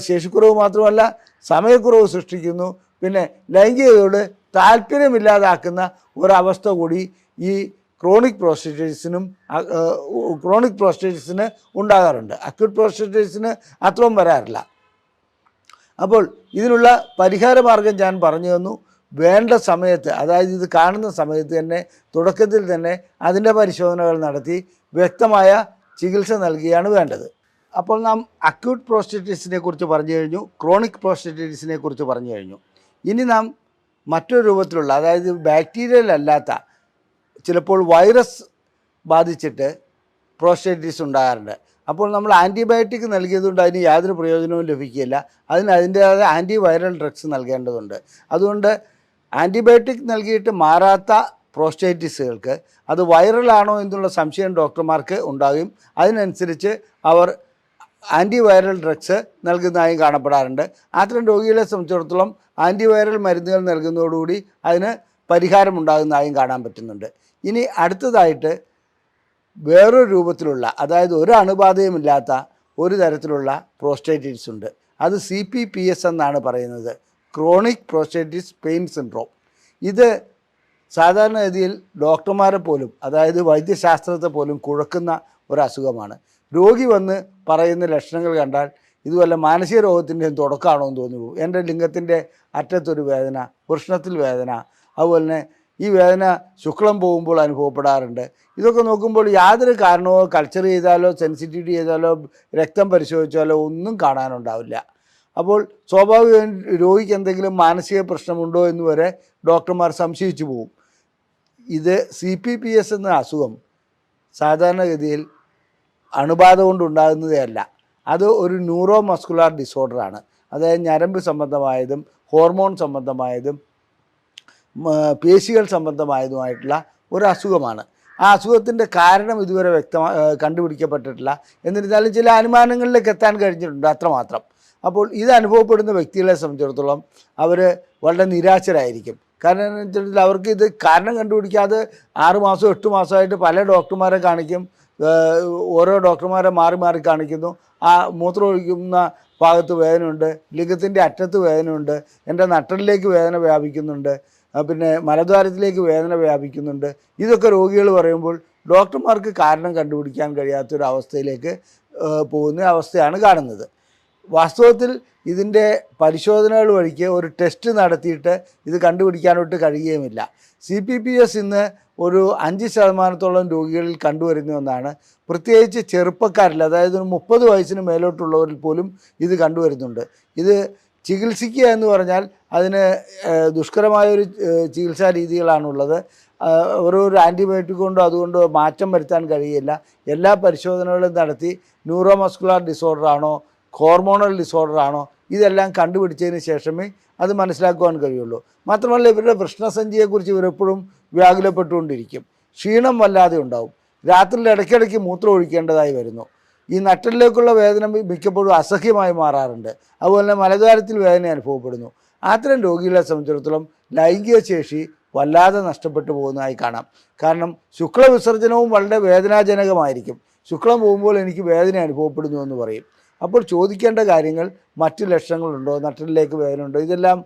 ശേഷിക്കുറവ് മാത്രമല്ല സമയക്കുറവ് സൃഷ്ടിക്കുന്നു. പിന്നെ ലൈംഗികതയോട് താല്പര്യമില്ലാതാക്കുന്ന ഒരവസ്ഥ കൂടി ഈ ക്രോണിക് പ്രോസ്റ്റേറ്റിസിന് ഉണ്ടാകാറുണ്ട്. അക്യൂട്ട് പ്രോസ്റ്റേറ്റിസിന് അത്രയും വരാറില്ല. അപ്പോൾ ഇതിനുള്ള പരിഹാര മാർഗം ഞാൻ പറഞ്ഞു തന്നു. വേണ്ട സമയത്ത്, അതായത് ഇത് കാണുന്ന സമയത്ത് തന്നെ തുടക്കത്തിൽ തന്നെ അതിൻ്റെ പരിശോധനകൾ നടത്തി വ്യക്തമായ ചികിത്സ നൽകുകയാണ് വേണ്ടത്. അപ്പോൾ നാം അക്യൂട്ട് പ്രോസ്റ്റേറ്റിസിനെ കുറിച്ച് പറഞ്ഞു കഴിഞ്ഞു, ക്രോണിക് പ്രോസ്റ്റേറ്റിസിനെ കുറിച്ച് പറഞ്ഞു കഴിഞ്ഞു. ഇനി നാം മറ്റൊരു രൂപത്തിലുള്ള, അതായത് ബാക്ടീരിയൽ അല്ലാത്ത, ചിലപ്പോൾ വൈറസ് ബാധിച്ചിട്ട് പ്രോസ്റ്റേറ്റിസ് ഉണ്ടാകാറുണ്ട്. അപ്പോൾ നമ്മൾ ആൻറ്റിബയോട്ടിക് നൽകിയതുകൊണ്ട് അതിന് യാതൊരു പ്രയോജനവും ലഭിക്കില്ല. അതിൻ്റേതായ ആൻറ്റി വൈറൽ ഡ്രഗ്സ് നൽകേണ്ടതുണ്ട്. അതുകൊണ്ട് ആൻറ്റിബയോട്ടിക് നൽകിയിട്ട് മാറാത്ത പ്രോസ്റ്റേറ്റിസുകൾക്ക് അത് വൈറലാണോ എന്നുള്ള സംശയം ഡോക്ടർമാർക്ക് ഉണ്ടാകും. അതിനനുസരിച്ച് അവർ ആൻറ്റിവൈറൽ ഡ്രഗ്സ് നൽകുന്നതായും കാണപ്പെടാറുണ്ട്. അത്തരം രോഗികളെ സംബന്ധിച്ചിടത്തോളം ആൻറ്റിവൈറൽ മരുന്നുകൾ നൽകുന്നതോടുകൂടി അതിന് പരിഹാരമുണ്ടാകുന്നതായും കാണാൻ പറ്റുന്നുണ്ട്. ഇനി അടുത്തതായിട്ട് വേറൊരു രൂപത്തിലുള്ള, അതായത് ഒരു അണുബാധയുമില്ലാത്ത ഒരു തരത്തിലുള്ള പ്രോസ്റ്റേറ്റിസ് ഉണ്ട്. അത് CPPS എന്നാണ് പറയുന്നത്, ക്രോണിക് പ്രോസ്റ്റേറ്റിസ് പെയിൻ സിൻഡ്രോം. ഇത് സാധാരണഗതിയിൽ ഡോക്ടർമാരെ പോലും, അതായത് വൈദ്യശാസ്ത്രത്തെ പോലും കുഴക്കുന്ന ഒരു അസുഖമാണ്. രോഗി വന്ന് പറയുന്ന ലക്ഷണങ്ങൾ കണ്ടാൽ ഇതുവല്ല മാനസിക രോഗത്തിൻ്റെയും തുടക്കമാണോ എന്ന് തോന്നി പോകും. എൻ്റെ ലിംഗത്തിൻ്റെ അറ്റത്തൊരു വേദന, വൃഷ്ണത്തിൽ വേദന, അതുപോലെ തന്നെ ഈ വേദന ശുക്ലം പോകുമ്പോൾ അനുഭവപ്പെടാറുണ്ട്. ഇതൊക്കെ നോക്കുമ്പോൾ യാതൊരു കാരണമോ കൾച്ചർ ചെയ്താലോ സെൻസിറ്റിവിറ്റി ചെയ്താലോ രക്തം പരിശോധിച്ചാലോ ഒന്നും കാണാനുണ്ടാവില്ല. അപ്പോൾ സ്വാഭാവികമായും രോഗിക്ക് എന്തെങ്കിലും മാനസിക പ്രശ്നമുണ്ടോ എന്ന് വരെ ഡോക്ടർമാർ സംശയിച്ചു പോകും. ഇത് CPPS എന്ന അസുഖം സാധാരണഗതിയിൽ അണുബാധ കൊണ്ടുണ്ടാകുന്നതേ അല്ല. അത് ഒരു ന്യൂറോ മസ്കുലാർ ഡിസോർഡറാണ്. അതായത് ഞരമ്പ് സംബന്ധമായതും ഹോർമോൺ സംബന്ധമായതും പേശികൾ സംബന്ധമായതുമായിട്ടുള്ള ഒരു അസുഖമാണ്. ആ അസുഖത്തിൻ്റെ കാരണം ഇതുവരെ കണ്ടുപിടിക്കപ്പെട്ടിട്ടില്ല. എന്നിരുന്നാലും ചില അനുമാനങ്ങളിലേക്ക് എത്താൻ കഴിഞ്ഞിട്ടുണ്ട്, അത്രമാത്രം. അപ്പോൾ ഇത് അനുഭവപ്പെടുന്ന വ്യക്തികളെ സംബന്ധിച്ചിടത്തോളം അവർ വളരെ നിരാശരായിരിക്കും. കാരണം എന്ന് വെച്ചിട്ടുണ്ടെങ്കിൽ അവർക്ക് ഇത് കാരണം കണ്ടുപിടിക്കാതെ 6 മാസം 8 മാസമായിട്ട് പല ഡോക്ടർമാരെ കാണിക്കും. ഓരോ ഡോക്ടർമാരെ മാറി മാറി കാണിക്കുന്നു. ആ മൂത്രം ഒഴിക്കുന്ന ഭാഗത്ത് വേദനയുണ്ട്, ലിംഗത്തിൻ്റെ അറ്റത്ത് വേദനയുണ്ട്, എൻ്റെ നട്ടലിലേക്ക് വേദന വ്യാപിക്കുന്നുണ്ട്, പിന്നെ മലദ്വാരത്തിലേക്ക് വേദന വ്യാപിക്കുന്നുണ്ട്. ഇതൊക്കെ രോഗികൾ പറയുമ്പോൾ ഡോക്ടർമാർക്ക് കാരണം കണ്ടുപിടിക്കാൻ കഴിയാത്തൊരവസ്ഥയിലേക്ക് പോകുന്ന അവസ്ഥയാണ് കാണുന്നത്. വാസ്തവത്തിൽ ഇതിൻ്റെ പരിശോധനകൾ വഴിക്ക് ഒരു ടെസ്റ്റ് നടത്തിയിട്ട് ഇത് കണ്ടുപിടിക്കാനോട്ട് കഴിയുകയുമില്ല. CPPS ഇന്ന് ഒരു 5% രോഗികളിൽ കണ്ടുവരുന്ന ഒന്നാണ്. പ്രത്യേകിച്ച് ചെറുപ്പക്കാരിൽ, അതായത് 30 വയസ്സിന് മേലോട്ടുള്ളവരിൽ പോലും ഇത് കണ്ടുവരുന്നുണ്ട്. ഇത് ചികിത്സിക്കുക എന്ന് പറഞ്ഞാൽ അതിന് ദുഷ്കരമായൊരു ചികിത്സാ രീതികളാണുള്ളത്. ഓരോ ആൻറ്റിബയോട്ടിക് കൊണ്ടോ അതുകൊണ്ടോ മാറ്റം വരുത്താൻ കഴിയില്ല. എല്ലാ പരിശോധനകളും നടത്തി ന്യൂറോ മസ്കുലാർ ഡിസോർഡർ ആണോ ഹോർമോണൽ ഡിസോർഡർ ആണോ ഇതെല്ലാം കണ്ടുപിടിച്ചതിന് ശേഷമേ അത് മനസ്സിലാക്കുവാൻ കഴിയുള്ളൂ. മാത്രമല്ല ഇവരുടെ വൃഷ്ണസഞ്ചിയെക്കുറിച്ച് ഇവരെപ്പോഴും വ്യാകുലപ്പെട്ടുകൊണ്ടിരിക്കും. ക്ഷീണം വല്ലാതെ ഉണ്ടാവും. രാത്രിയിൽ ഇടയ്ക്കിടയ്ക്ക് മൂത്രം ഒഴിക്കേണ്ടതായി വരുന്നു. ഈ നട്ടലിലേക്കുള്ള വേദന മിക്കപ്പോഴും അസഹ്യമായി മാറാറുണ്ട്. അതുപോലെ തന്നെ മലദ്വാരത്തിൽ വേദന അനുഭവപ്പെടുന്നു. അത്തരം രോഗികളെ സംബന്ധിച്ചിടത്തോളം ലൈംഗിക ശേഷി വല്ലാതെ നഷ്ടപ്പെട്ടു പോകുന്നതായി കാണാം. കാരണം ശുക്ലവിസർജനവും വളരെ വേദനാജനകമായിരിക്കും. ശുക്ലം പോകുമ്പോൾ എനിക്ക് വേദന അനുഭവപ്പെടുന്നു എന്ന് പറയും. അപ്പോൾ ചോദിക്കേണ്ട കാര്യങ്ങൾ മറ്റു ലക്ഷണങ്ങളുണ്ടോ, നട്ടലിലേക്ക് വേദനയുണ്ടോ, ഇതെല്ലാം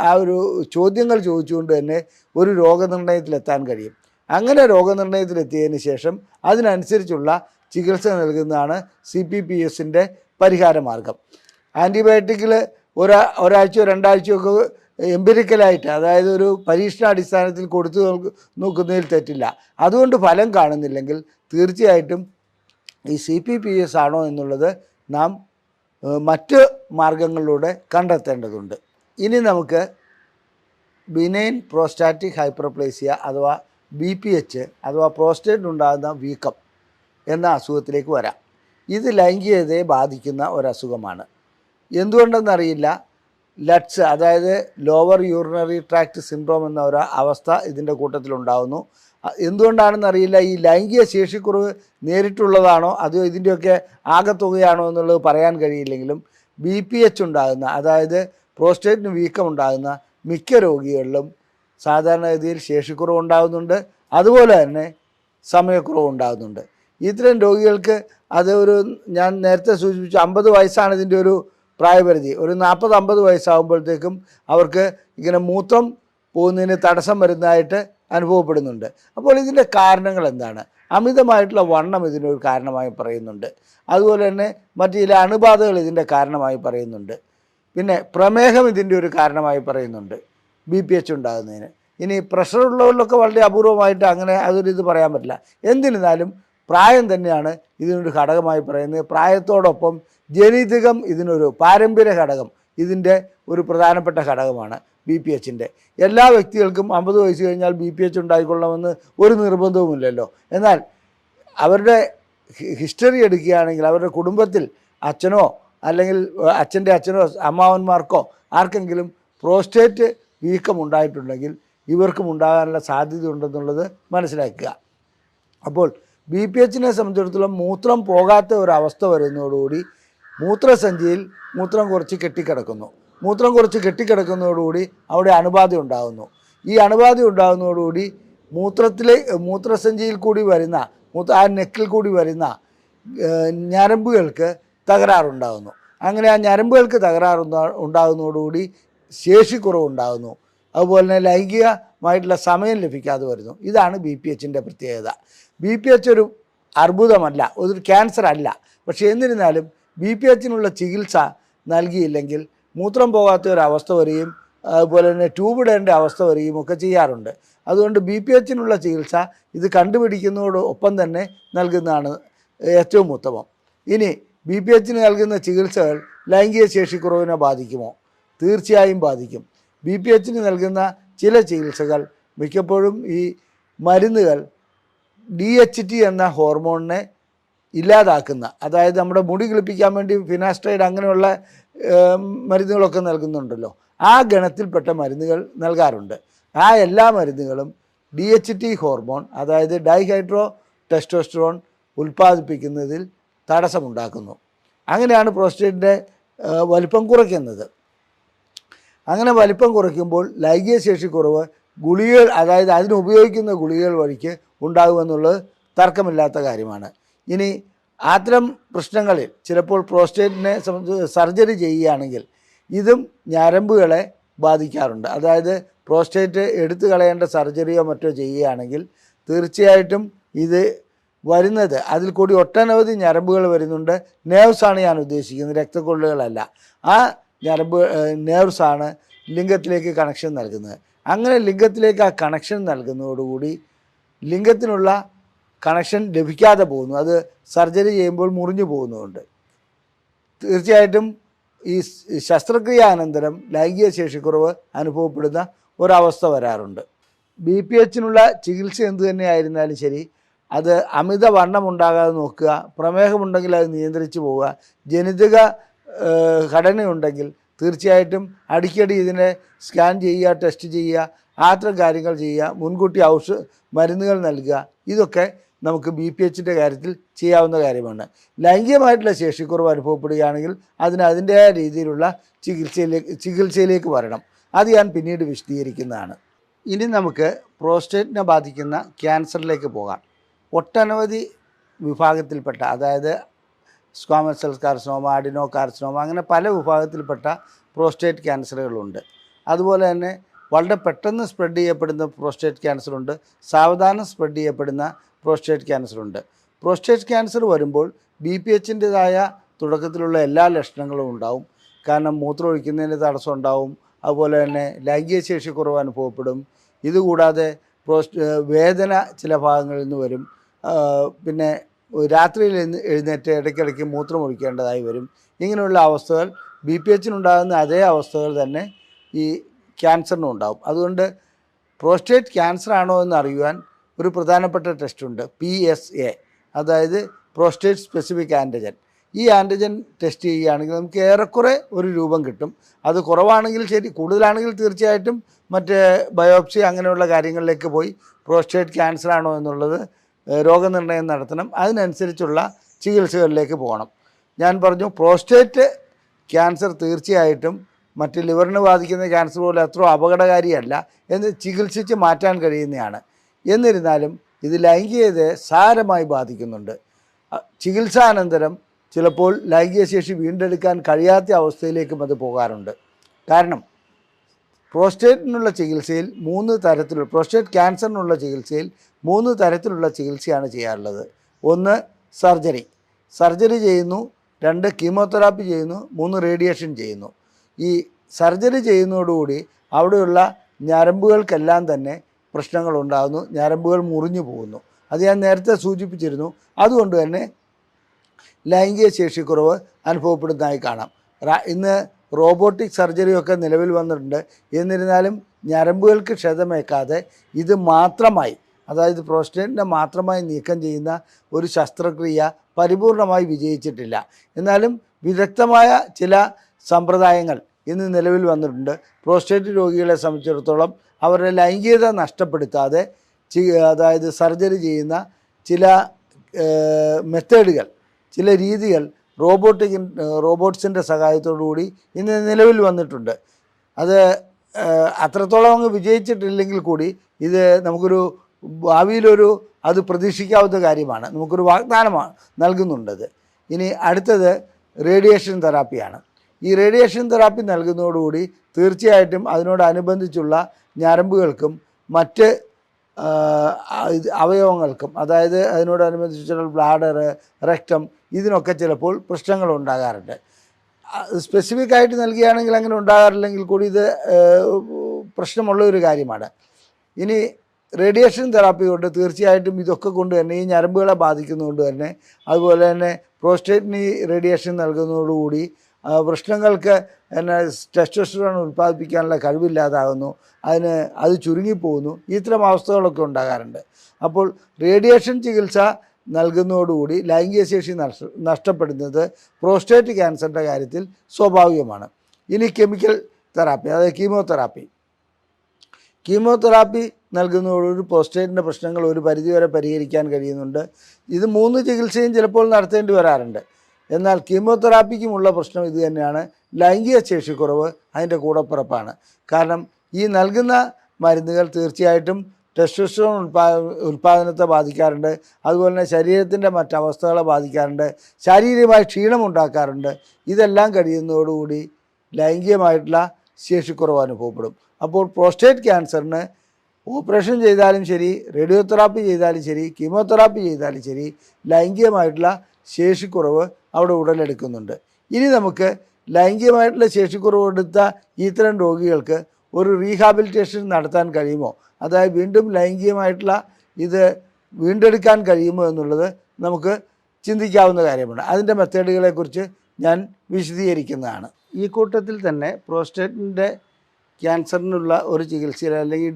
ആ ഒരു ചോദ്യങ്ങൾ ചോദിച്ചുകൊണ്ട് തന്നെ ഒരു രോഗനിർണയത്തിലെത്താൻ കഴിയും. അങ്ങനെ രോഗനിർണയത്തിലെത്തിയതിന് ശേഷം അതിനനുസരിച്ചുള്ള ചികിത്സ നൽകുന്നതാണ് CPPSൻ്റെ പരിഹാരമാർഗം. ആൻറ്റിബയോട്ടിക്കിൽ ഒരാഴ്ചയോ രണ്ടാഴ്ചയോ ഒക്കെ എംപിരിക്കലായിട്ട്, അതായത് ഒരു പരീക്ഷണാടിസ്ഥാനത്തിൽ കൊടുത്തു നോക്കുന്നതിൽ തെറ്റില്ല. അതുകൊണ്ട് ഫലം കാണുന്നില്ലെങ്കിൽ തീർച്ചയായിട്ടും ഈ CPPS ആണോ എന്നുള്ളത് നാം മറ്റ് മാർഗങ്ങളിലൂടെ കണ്ടെത്തേണ്ടതുണ്ട്. ഇനി നമുക്ക് ബിനൈൻ പ്രോസ്റ്റാറ്റിക് ഹൈപ്പർപ്ലേസിയ അഥവാ BPH അഥവാ പ്രോസ്റ്റേറ്റിനുണ്ടാകുന്ന വീക്കം എന്ന അസുഖത്തിലേക്ക് വരാം. ഇത് ലൈംഗികതയെ ബാധിക്കുന്ന ഒരസുഖമാണ്. എന്തുകൊണ്ടെന്നറിയില്ല, ലട്സ് അതായത് ലോവർ യൂറിനറി ട്രാക്ട് സിൻഡ്രോം എന്ന ഒരു അവസ്ഥ ഇതിൻ്റെ കൂട്ടത്തിലുണ്ടാകുന്നു. എന്തുകൊണ്ടാണെന്നറിയില്ല, ഈ ലൈംഗിക ശേഷിക്കുറവ് നേരിട്ടുള്ളതാണോ അതോ ഇതിൻ്റെയൊക്കെ ആകെത്തുകയാണോ എന്നുള്ളത് പറയാൻ കഴിയില്ലെങ്കിലും BPH ഉണ്ടാകുന്ന, അതായത് പ്രോസ്റ്റേറ്റിന് വീക്കം ഉണ്ടാകുന്ന മിക്ക രോഗികളിലും സാധാരണഗതിയിൽ ശേഷിക്കുറവ് ഉണ്ടാകുന്നുണ്ട്, അതുപോലെ തന്നെ സമയക്കുറവ് ഉണ്ടാകുന്നുണ്ട്. ഇത്തരം രോഗികൾക്ക് ഞാൻ നേരത്തെ സൂചിപ്പിച്ച 50 വയസ്സാണ് ഇതിൻ്റെ ഒരു പ്രായപരിധി. ഒരു 40-50 വയസ്സാകുമ്പോഴത്തേക്കും അവർക്ക് ഇങ്ങനെ മൂത്രം പോകുന്നതിന് തടസ്സം വരുന്നതായിട്ട് അനുഭവപ്പെടുന്നുണ്ട്. അപ്പോൾ ഇതിൻ്റെ കാരണങ്ങൾ എന്താണ്? അമിതമായിട്ടുള്ള വണ്ണം ഇതിനൊരു കാരണമായി പറയുന്നുണ്ട്. അതുപോലെ തന്നെ മറ്റു ചില അണുബാധകൾ ഇതിൻ്റെ കാരണമായി പറയുന്നുണ്ട്. പിന്നെ പ്രമേഹം ഇതിൻ്റെ ഒരു കാരണമായി പറയുന്നുണ്ട് BPH ഉണ്ടാകുന്നതിന്. ഇനി പ്രഷറുള്ളവരിലൊക്കെ വളരെ അപൂർവമായിട്ട് അങ്ങനെ ഇത് പറയാൻ പറ്റില്ല. എന്നിരുന്നാലും പ്രായം തന്നെയാണ് ഇതിനൊരു ഘടകമായി പറയുന്നത്. പ്രായത്തോടൊപ്പം ജനിതകം ഇതിനൊരു പാരമ്പര്യ ഘടകം ഇതിൻ്റെ ഒരു പ്രധാനപ്പെട്ട ഘടകമാണ് BPHൻ്റെ. എല്ലാ വ്യക്തികൾക്കും 50 വയസ്സ് കഴിഞ്ഞാൽ BPH ഉണ്ടായിക്കൊള്ളണമെന്ന് ഒരു നിർബന്ധവുമില്ലല്ലോ. എന്നാൽ അവരുടെ ഹിസ്റ്ററി എടുക്കുകയാണെങ്കിൽ അവരുടെ കുടുംബത്തിൽ അച്ഛനോ അല്ലെങ്കിൽ അച്ഛൻ്റെ അച്ഛനോ അമ്മാവന്മാർക്കോ ആർക്കെങ്കിലും പ്രോസ്റ്റേറ്റ് വീക്കം ഉണ്ടായിട്ടുണ്ടെങ്കിൽ ഇവർക്കും ഉണ്ടാകാനുള്ള സാധ്യതയുണ്ടെന്നുള്ളത് മനസ്സിലാക്കുക. അപ്പോൾ BPHനെ സംബന്ധിച്ചിടത്തോളം മൂത്രം പോകാത്ത ഒരവസ്ഥ വരുന്നതോടുകൂടി മൂത്രസഞ്ചിയിൽ മൂത്രം കുറച്ച് കെട്ടിക്കിടക്കുന്നു. മൂത്രം കുറച്ച് കെട്ടിക്കിടക്കുന്നതോടുകൂടി അവിടെ അണുബാധ ഉണ്ടാകുന്നു. ഈ അണുബാധ ഉണ്ടാകുന്നതോടുകൂടി മൂത്രസഞ്ചിയിൽ കൂടി വരുന്ന ആ നെക്കിൽ കൂടി വരുന്ന ഞരമ്പുകൾക്ക് തകരാറുണ്ടാകുന്നു. അങ്ങനെ ആ ഞരമ്പുകൾക്ക് ഉണ്ടാകുന്നതോടുകൂടി ശേഷിക്കുറവുണ്ടാകുന്നു. അതുപോലെ തന്നെ ലൈംഗികമായിട്ടുള്ള സമയം ലഭിക്കാതെ വരുന്നു. ഇതാണ് BPHൻ്റെ പ്രത്യേകത. BPH ഒരു അർബുദമല്ല, ഒരു ക്യാൻസർ അല്ല. പക്ഷേ എന്നിരുന്നാലും BPHനുള്ള ചികിത്സ നൽകിയില്ലെങ്കിൽ മൂത്രം പോകാത്ത ഒരവസ്ഥ വരികയും അതുപോലെ തന്നെ ട്യൂബ് ഇടേണ്ട അവസ്ഥ വരികയും ഒക്കെ ചെയ്യാറുണ്ട്. അതുകൊണ്ട് BPHനുള്ള ചികിത്സ ഇത് കണ്ടുപിടിക്കുന്നതോടൊപ്പം തന്നെ നൽകുന്നതാണ് ഏറ്റവും ഉത്തമം. ഇനി BPHന് നൽകുന്ന ചികിത്സകൾ ലൈംഗിക ശേഷിക്കുറവിനെ ബാധിക്കുമോ? തീർച്ചയായും ബാധിക്കും. BPHന് നൽകുന്ന ചില ചികിത്സകൾ മിക്കപ്പോഴും ഈ മരുന്നുകൾ DHT എന്ന ഹോർമോണിനെ ഇല്ലാതാക്കുന്ന, അതായത് നമ്മുടെ മുടി കിളിപ്പിക്കാൻ വേണ്ടി ഫിനാസ്ട്രൈഡ് അങ്ങനെയുള്ള മരുന്നുകളൊക്കെ നൽകുന്നുണ്ടല്ലോ, ആ ഗണത്തിൽപ്പെട്ട മരുന്നുകൾ നൽകാറുണ്ട്. ആ എല്ലാ മരുന്നുകളും DHT ഹോർമോൺ അതായത് ഡൈഹൈഡ്രോ ടെസ്റ്റോസ്റ്ററോൺ ഉൽപ്പാദിപ്പിക്കുന്നതിൽ തടസ്സമുണ്ടാക്കുന്നു. അങ്ങനെയാണ് പ്രോസ്റ്റേറ്റിൻ്റെ വലിപ്പം കുറയ്ക്കുന്നത്. അങ്ങനെ വലിപ്പം കുറയ്ക്കുമ്പോൾ ലൈംഗിക ശേഷിക്കുറവ് ഗുളികകൾ, അതായത് അതിനുപയോഗിക്കുന്ന ഗുളികകൾ വഴിക്ക് ഉണ്ടാകുമെന്നുള്ളത് തർക്കമില്ലാത്ത കാര്യമാണ്. ഇനി അത്തരം പ്രശ്നങ്ങളിൽ ചിലപ്പോൾ പ്രോസ്റ്റേറ്റിനെ സർജറി ചെയ്യുകയാണെങ്കിൽ ഇതും ഞരമ്പുകളെ ബാധിക്കാറുണ്ട്. അതായത് പ്രോസ്റ്റേറ്റ് എടുത്തു കളയേണ്ട സർജറിയോ മറ്റോ ചെയ്യുകയാണെങ്കിൽ തീർച്ചയായിട്ടും ഇത് വരുന്നത് അതിൽ കൂടി ഒട്ടനവധി ഞരമ്പുകൾ വരുന്നുണ്ട്. നേഴ്സാണ് ഞാൻ ഉദ്ദേശിക്കുന്നത്, രക്തക്കൊള്ളുകളല്ല. ആ നേഴ്സാണ് ലിംഗത്തിലേക്ക് കണക്ഷൻ നൽകുന്നത്. അങ്ങനെ ലിംഗത്തിലേക്ക് ആ കണക്ഷൻ നൽകുന്നതോടുകൂടി ലിംഗത്തിനുള്ള കണക്ഷൻ ലഭിക്കാതെ പോകുന്നു. അത് സർജറി ചെയ്യുമ്പോൾ മുറിഞ്ഞു പോകുന്നുണ്ട്. തീർച്ചയായിട്ടും ഈ ശസ്ത്രക്രിയാനന്തരം ലൈംഗിക ശേഷിക്കുറവ് അനുഭവപ്പെടുന്ന ഒരവസ്ഥ വരാറുണ്ട്. BPHനുള്ള ചികിത്സ എന്തു തന്നെയായിരുന്നാലും ശരി, അത് അമിത വണ്ണം ഉണ്ടാകാതെ നോക്കുക, പ്രമേഹമുണ്ടെങ്കിൽ അത് നിയന്ത്രിച്ചു പോവുക, ജനിതക ഘടനയുണ്ടെങ്കിൽ തീർച്ചയായിട്ടും അടിക്കടി ഇതിനെ സ്കാൻ ചെയ്യുക, ടെസ്റ്റ് ചെയ്യുക, അത്തരം കാര്യങ്ങൾ ചെയ്യുക, മുൻകൂട്ടി മരുന്നുകൾ നൽകുക. ഇതൊക്കെ നമുക്ക് BPHൻ്റെ കാര്യത്തിൽ ചെയ്യാവുന്ന കാര്യമാണ്. ലൈംഗികമായിട്ടുള്ള ശേഷിക്കുറവ് അനുഭവപ്പെടുകയാണെങ്കിൽ അതിൻ്റെതായ രീതിയിലുള്ള ചികിത്സയിലേക്ക് വരണം. അത് ഞാൻ പിന്നീട് വിശദീകരിക്കുന്നതാണ്. ഇനി നമുക്ക് പ്രോസ്റ്റേറ്റിനെ ബാധിക്കുന്ന ക്യാൻസറിലേക്ക് പോകാം. ഒട്ടനവധി വിഭാഗത്തിൽപ്പെട്ട, അതായത് squamous cell carcinoma, adeno carcinoma, അങ്ങനെ പല വിഭാഗത്തിൽപ്പെട്ട പ്രോസ്റ്റേറ്റ് ക്യാൻസറുകളുണ്ട്. അതുപോലെ തന്നെ വളരെ പെട്ടെന്ന് സ്പ്രെഡ് ചെയ്യപ്പെടുന്ന പ്രോസ്റ്റേറ്റ് ക്യാൻസറുണ്ട്, സാവധാനം സ്പ്രെഡ് ചെയ്യപ്പെടുന്ന പ്രോസ്റ്റേറ്റ് ക്യാൻസറുണ്ട്. പ്രോസ്റ്റേറ്റ് ക്യാൻസർ വരുമ്പോൾ BPHൻ്റെതായ തുടക്കത്തിലുള്ള എല്ലാ ലക്ഷണങ്ങളും ഉണ്ടാവും. കാരണം മൂത്രമൊഴിക്കുന്നതിന് തടസ്സം ഉണ്ടാവും, അതുപോലെ തന്നെ ലൈംഗിക ശേഷി കുറവ് അനുഭവപ്പെടും. ഇതുകൂടാതെ വേദന ചില ഭാഗങ്ങളിൽ നിന്ന് വരും. പിന്നെ രാത്രിയിൽ എഴുന്നേറ്റ് ഇടയ്ക്കിടയ്ക്ക് മൂത്രമൊഴിക്കേണ്ടതായി വരും. ഇങ്ങനെയുള്ള അവസ്ഥകൾ BPHനുണ്ടാകുന്ന അതേ അവസ്ഥകൾ തന്നെ ഈ ക്യാൻസറിനും ഉണ്ടാകും. അതുകൊണ്ട് പ്രോസ്റ്റേറ്റ് ക്യാൻസർ ആണോ എന്ന് അറിയുവാൻ ഒരു പ്രധാനപ്പെട്ട ടെസ്റ്റുണ്ട്, PSA, അതായത് പ്രോസ്റ്റേറ്റ് സ്പെസിഫിക് ആൻറ്റിജൻ. ഈ ആൻറ്റിജൻ ടെസ്റ്റ് ചെയ്യുകയാണെങ്കിൽ നമുക്ക് ഏറെക്കുറെ ഒരു രൂപം കിട്ടും. അത് കുറവാണെങ്കിൽ ശരി, കൂടുതലാണെങ്കിൽ തീർച്ചയായിട്ടും മറ്റ് ബയോപ്സി അങ്ങനെയുള്ള കാര്യങ്ങളിലേക്ക് പോയി പ്രോസ്റ്റേറ്റ് ക്യാൻസർ ആണോ എന്നുള്ളത് രോഗനിർണയം നടത്തണം. അതിനനുസരിച്ചുള്ള ചികിത്സകളിലേക്ക് പോകണം. ഞാൻ പറഞ്ഞു പ്രോസ്റ്റേറ്റ് ക്യാൻസർ തീർച്ചയായിട്ടും മറ്റ് ലിവറിന് ബാധിക്കുന്ന ക്യാൻസർ പോലെ അത്ര അപകടകാരിയല്ല എന്ന് ചികിത്സിച്ച് മാറ്റാൻ കഴിയുന്നതാണ്. എന്നിരുന്നാലും ഇത് ലൈംഗികതയെ സാരമായി ബാധിക്കുന്നുണ്ട്. ചികിത്സാനന്തരം ചിലപ്പോൾ ലൈംഗിക ശേഷി വീണ്ടെടുക്കാൻ കഴിയാത്ത അവസ്ഥയിലേക്കും അത് പോകാറുണ്ട്. കാരണം പ്രോസ്റ്റേറ്റിനുള്ള ചികിത്സയിൽ 3 തരത്തിലുള്ള, പ്രോസ്റ്റേറ്റ് ക്യാൻസറിനുള്ള ചികിത്സയിൽ 3 തരത്തിലുള്ള ചികിത്സയാണ് ചെയ്യാറുള്ളത്. 1 സർജറി ചെയ്യുന്നു, 2 കീമോതെറാപ്പി ചെയ്യുന്നു, 3 റേഡിയേഷൻ ചെയ്യുന്നു. ഈ സർജറി ചെയ്യുന്നതോടുകൂടി അവിടെയുള്ള ഞരമ്പുകൾക്കെല്ലാം തന്നെ പ്രശ്നങ്ങളുണ്ടാകുന്നു, ഞരമ്പുകൾ മുറിഞ്ഞു പോകുന്നു. അത് ഞാൻ നേരത്തെ സൂചിപ്പിച്ചിരുന്നു. അതുകൊണ്ട് തന്നെ ലൈംഗിക ശേഷിക്കുറവ് അനുഭവപ്പെടുന്നതായി കാണാം. ഇന്ന് റോബോട്ടിക് സർജറിയൊക്കെ നിലവിൽ വന്നിട്ടുണ്ട്. എന്നിരുന്നാലും ഞരമ്പുകൾക്ക് ക്ഷതമേക്കാതെ ഇത് മാത്രമായി, അതായത് പ്രോസ്റ്റേറ്റിനെ മാത്രമായി നീക്കം ചെയ്യുന്ന ഒരു ശസ്ത്രക്രിയ പരിപൂർണമായി വിജയിച്ചിട്ടില്ല. എന്നാലും വിദഗ്ധമായ ചില സമ്പ്രദായങ്ങൾ ഇന്ന് നിലവിൽ വന്നിട്ടുണ്ട്. പ്രോസ്റ്റേറ്റ് രോഗികളെ സംബന്ധിച്ചിടത്തോളം അവരുടെ ലൈംഗികത നഷ്ടപ്പെടുത്താതെ അതായത് സർജറി ചെയ്യുന്ന ചില മെത്തേഡുകൾ, ചില രീതികൾ റോബോട്ട്സിൻ്റെ സഹായത്തോടു കൂടി ഇന്ന് നിലവിൽ വന്നിട്ടുണ്ട്. അത് അത്രത്തോളം അങ്ങ് വിജയിച്ചിട്ടില്ലെങ്കിൽ കൂടി ഇത് നമുക്കൊരു ഭാവിയിലൊരു അത് പ്രതീക്ഷിക്കാവുന്ന കാര്യമാണ്. നമുക്കൊരു വാഗ്ദാനമാണ് നൽകുന്നുണ്ടത്. ഇനി അടുത്തത് റേഡിയേഷൻ തെറാപ്പിയാണ്. ഈ റേഡിയേഷൻ തെറാപ്പി നൽകുന്നതോടുകൂടി തീർച്ചയായിട്ടും അതിനോടനുബന്ധിച്ചുള്ള ഞരമ്പുകൾക്കും മറ്റ് അവയവങ്ങൾക്കും, അതായത് അതിനോടനുബന്ധിച്ചുള്ള ബ്ലാഡർ, റെക്ടം, ഇതിനൊക്കെ ചിലപ്പോൾ പ്രശ്നങ്ങൾ ഉണ്ടാകാറുണ്ട്. സ്പെസിഫിക്കായിട്ട് നൽകുകയാണെങ്കിൽ അങ്ങനെ ഉണ്ടാകാറില്ലെങ്കിൽ കൂടി ഇത് പ്രശ്നമുള്ള ഒരു കാര്യമാണ്. ഇനി റേഡിയേഷൻ തെറാപ്പി കൊണ്ട് തീർച്ചയായിട്ടും ഇതൊക്കെ കൊണ്ട് തന്നെ ഈ ഞരമ്പുകളെ ബാധിക്കുന്നതുകൊണ്ട് തന്നെ, അതുപോലെ തന്നെ പ്രോസ്റ്റേറ്റിന് റേഡിയേഷൻ നൽകുന്നതോടുകൂടി വൃഷ്ണങ്ങൾക്ക് ടെസ്റ്റോസ്റ്ററോൺ ഉൽപ്പാദിപ്പിക്കാനുള്ള കഴിവില്ലാതാകുന്നു, അത് ചുരുങ്ങിപ്പോകുന്നു. ഇത്തരം അവസ്ഥകളൊക്കെ ഉണ്ടാകാറുണ്ട്. അപ്പോൾ റേഡിയേഷൻ ചികിത്സ നൽകുന്നതോടുകൂടി ലൈംഗിക ശേഷി നഷ്ടപ്പെടുന്നത് പ്രോസ്റ്റേറ്റ് ക്യാൻസറിൻ്റെ കാര്യത്തിൽ സ്വാഭാവികമാണ്. ഇനി കെമിക്കൽ തെറാപ്പി, അതായത് കീമോതെറാപ്പി നൽകുന്നതോടുകൂടി പ്രോസ്റ്റേറ്റിൻ്റെ പ്രശ്നങ്ങൾ ഒരു പരിധിവരെ പരിഹരിക്കാൻ കഴിയുന്നുണ്ട്. ഇത് 3 ചികിത്സയും ചിലപ്പോൾ നടത്തേണ്ടി വരാറുണ്ട്. എന്നാൽ കീമോതെറാപ്പിക്കുമുള്ള പ്രശ്നം ഇത് തന്നെയാണ്, ലൈംഗിക ശേഷിക്കുറവ് അതിൻ്റെ കൂടപ്പിറപ്പാണ്. കാരണം ഈ നൽകുന്ന മരുന്നുകൾ തീർച്ചയായിട്ടും ടെസ്റ്റോസ്റ്ററോൺ ഉൽപ്പാദനത്തെ ബാധിക്കാറുണ്ട്, അതുപോലെ തന്നെ ശരീരത്തിൻ്റെ മറ്റവസ്ഥകളെ ബാധിക്കാറുണ്ട്, ശാരീരികമായ ക്ഷീണമുണ്ടാക്കാറുണ്ട്. ഇതെല്ലാം കഴിയുന്നതോടുകൂടി ലൈംഗികമായിട്ടുള്ള ശേഷിക്കുറവ് അനുഭവപ്പെടും. അപ്പോൾ പ്രോസ്റ്റേറ്റ് ക്യാൻസറിന് ഓപ്പറേഷൻ ചെയ്താലും ശരി, റേഡിയോതെറാപ്പി ചെയ്താലും ശരി, കീമോതെറാപ്പി ചെയ്താലും ശരി, ലൈംഗികമായിട്ടുള്ള ശേഷിക്കുറവ് അവിടെ ഉടലെടുക്കുന്നുണ്ട്. ഇനി നമുക്ക് ലൈംഗികമായിട്ടുള്ള ശേഷിക്കുറവ് എടുത്ത ഇത്തരം രോഗികൾക്ക് ഒരു റീഹാബിലിറ്റേഷൻ നടത്താൻ കഴിയുമോ, അതായത് വീണ്ടും ലൈംഗികമായിട്ടുള്ള ഇത് വീണ്ടെടുക്കാൻ കഴിയുമോ എന്നുള്ളത് നമുക്ക് ചിന്തിക്കാവുന്ന കാര്യമാണ്. അതിൻ്റെ മെത്തേഡുകളെക്കുറിച്ച് ഞാൻ വിശദീകരിക്കുന്നതാണ്. ഈ കൂട്ടത്തിൽ തന്നെ പ്രോസ്റ്റേറ്റിൻ്റെ ക്യാൻസറിനുള്ള ഒരു ചികിത്സയിൽ, അല്ലെങ്കിൽ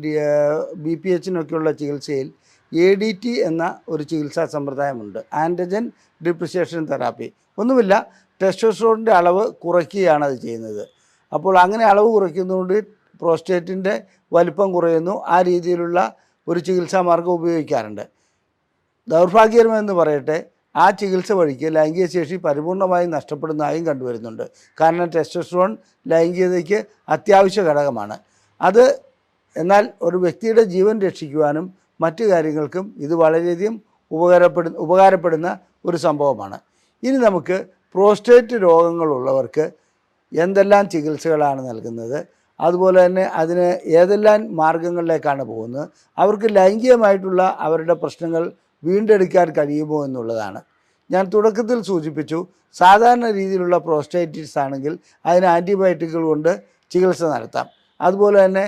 BPHനൊക്കെയുള്ള ചികിത്സയിൽ ADT എന്ന ഒരു ചികിത്സാ സമ്പ്രദായമുണ്ട്, ആൻറ്റിജൻ ഡിപ്രിസിയേഷൻ തെറാപ്പി. ഒന്നുമില്ല, ടെസ്റ്റോസ്റ്ററോണിൻ്റെ അളവ് കുറയ്ക്കുകയാണ് അത് ചെയ്യുന്നത്. അപ്പോൾ അങ്ങനെ അളവ് കുറയ്ക്കുന്നതുകൊണ്ട് പ്രോസ്റ്റേറ്റിൻ്റെ വലിപ്പം കുറയുന്നു. ആ രീതിയിലുള്ള ഒരു ചികിത്സാ മാർഗ്ഗം ഉപയോഗിക്കാറുണ്ട്. ദൗർഭാഗ്യകരമെന്ന് പറയട്ടെ, ആ ചികിത്സ വഴിക്ക് ലൈംഗിക ശേഷി പരിപൂർണമായും നഷ്ടപ്പെടുന്നതായും കണ്ടുവരുന്നുണ്ട്. കാരണം ടെസ്റ്റോസ്റ്ററോൺ ലൈംഗികതയ്ക്ക് അത്യാവശ്യ ഘടകമാണ്. എന്നാൽ ഒരു വ്യക്തിയുടെ ജീവൻ രക്ഷിക്കുവാനും മറ്റു കാര്യങ്ങൾക്കും ഇത് വളരെയധികം ഉപകാരപ്പെടുന്ന ഒരു സംഭവമാണ്. ഇനി നമുക്ക് പ്രോസ്റ്റേറ്റ് രോഗങ്ങളുള്ളവർക്ക് എന്തെല്ലാം ചികിത്സകളാണ് നൽകുന്നത്, അതുപോലെ തന്നെ അതിന് ഏതെല്ലാം മാർഗങ്ങളിലേക്കാണ് പോകുന്നത്, അവർക്ക് ലൈംഗികമായിട്ടുള്ള അവരുടെ പ്രശ്നങ്ങൾ വീണ്ടെടുക്കാൻ കഴിയുമോ എന്നുള്ളതാണ്. ഞാൻ തുടക്കത്തിൽ സൂചിപ്പിച്ചു, സാധാരണ രീതിയിലുള്ള പ്രോസ്റ്റേറ്റിസ് ആണെങ്കിൽ അതിന് ആൻറ്റിബയോട്ടിക്കുകൾ കൊണ്ട് ചികിത്സ നടത്താം. അതുപോലെ തന്നെ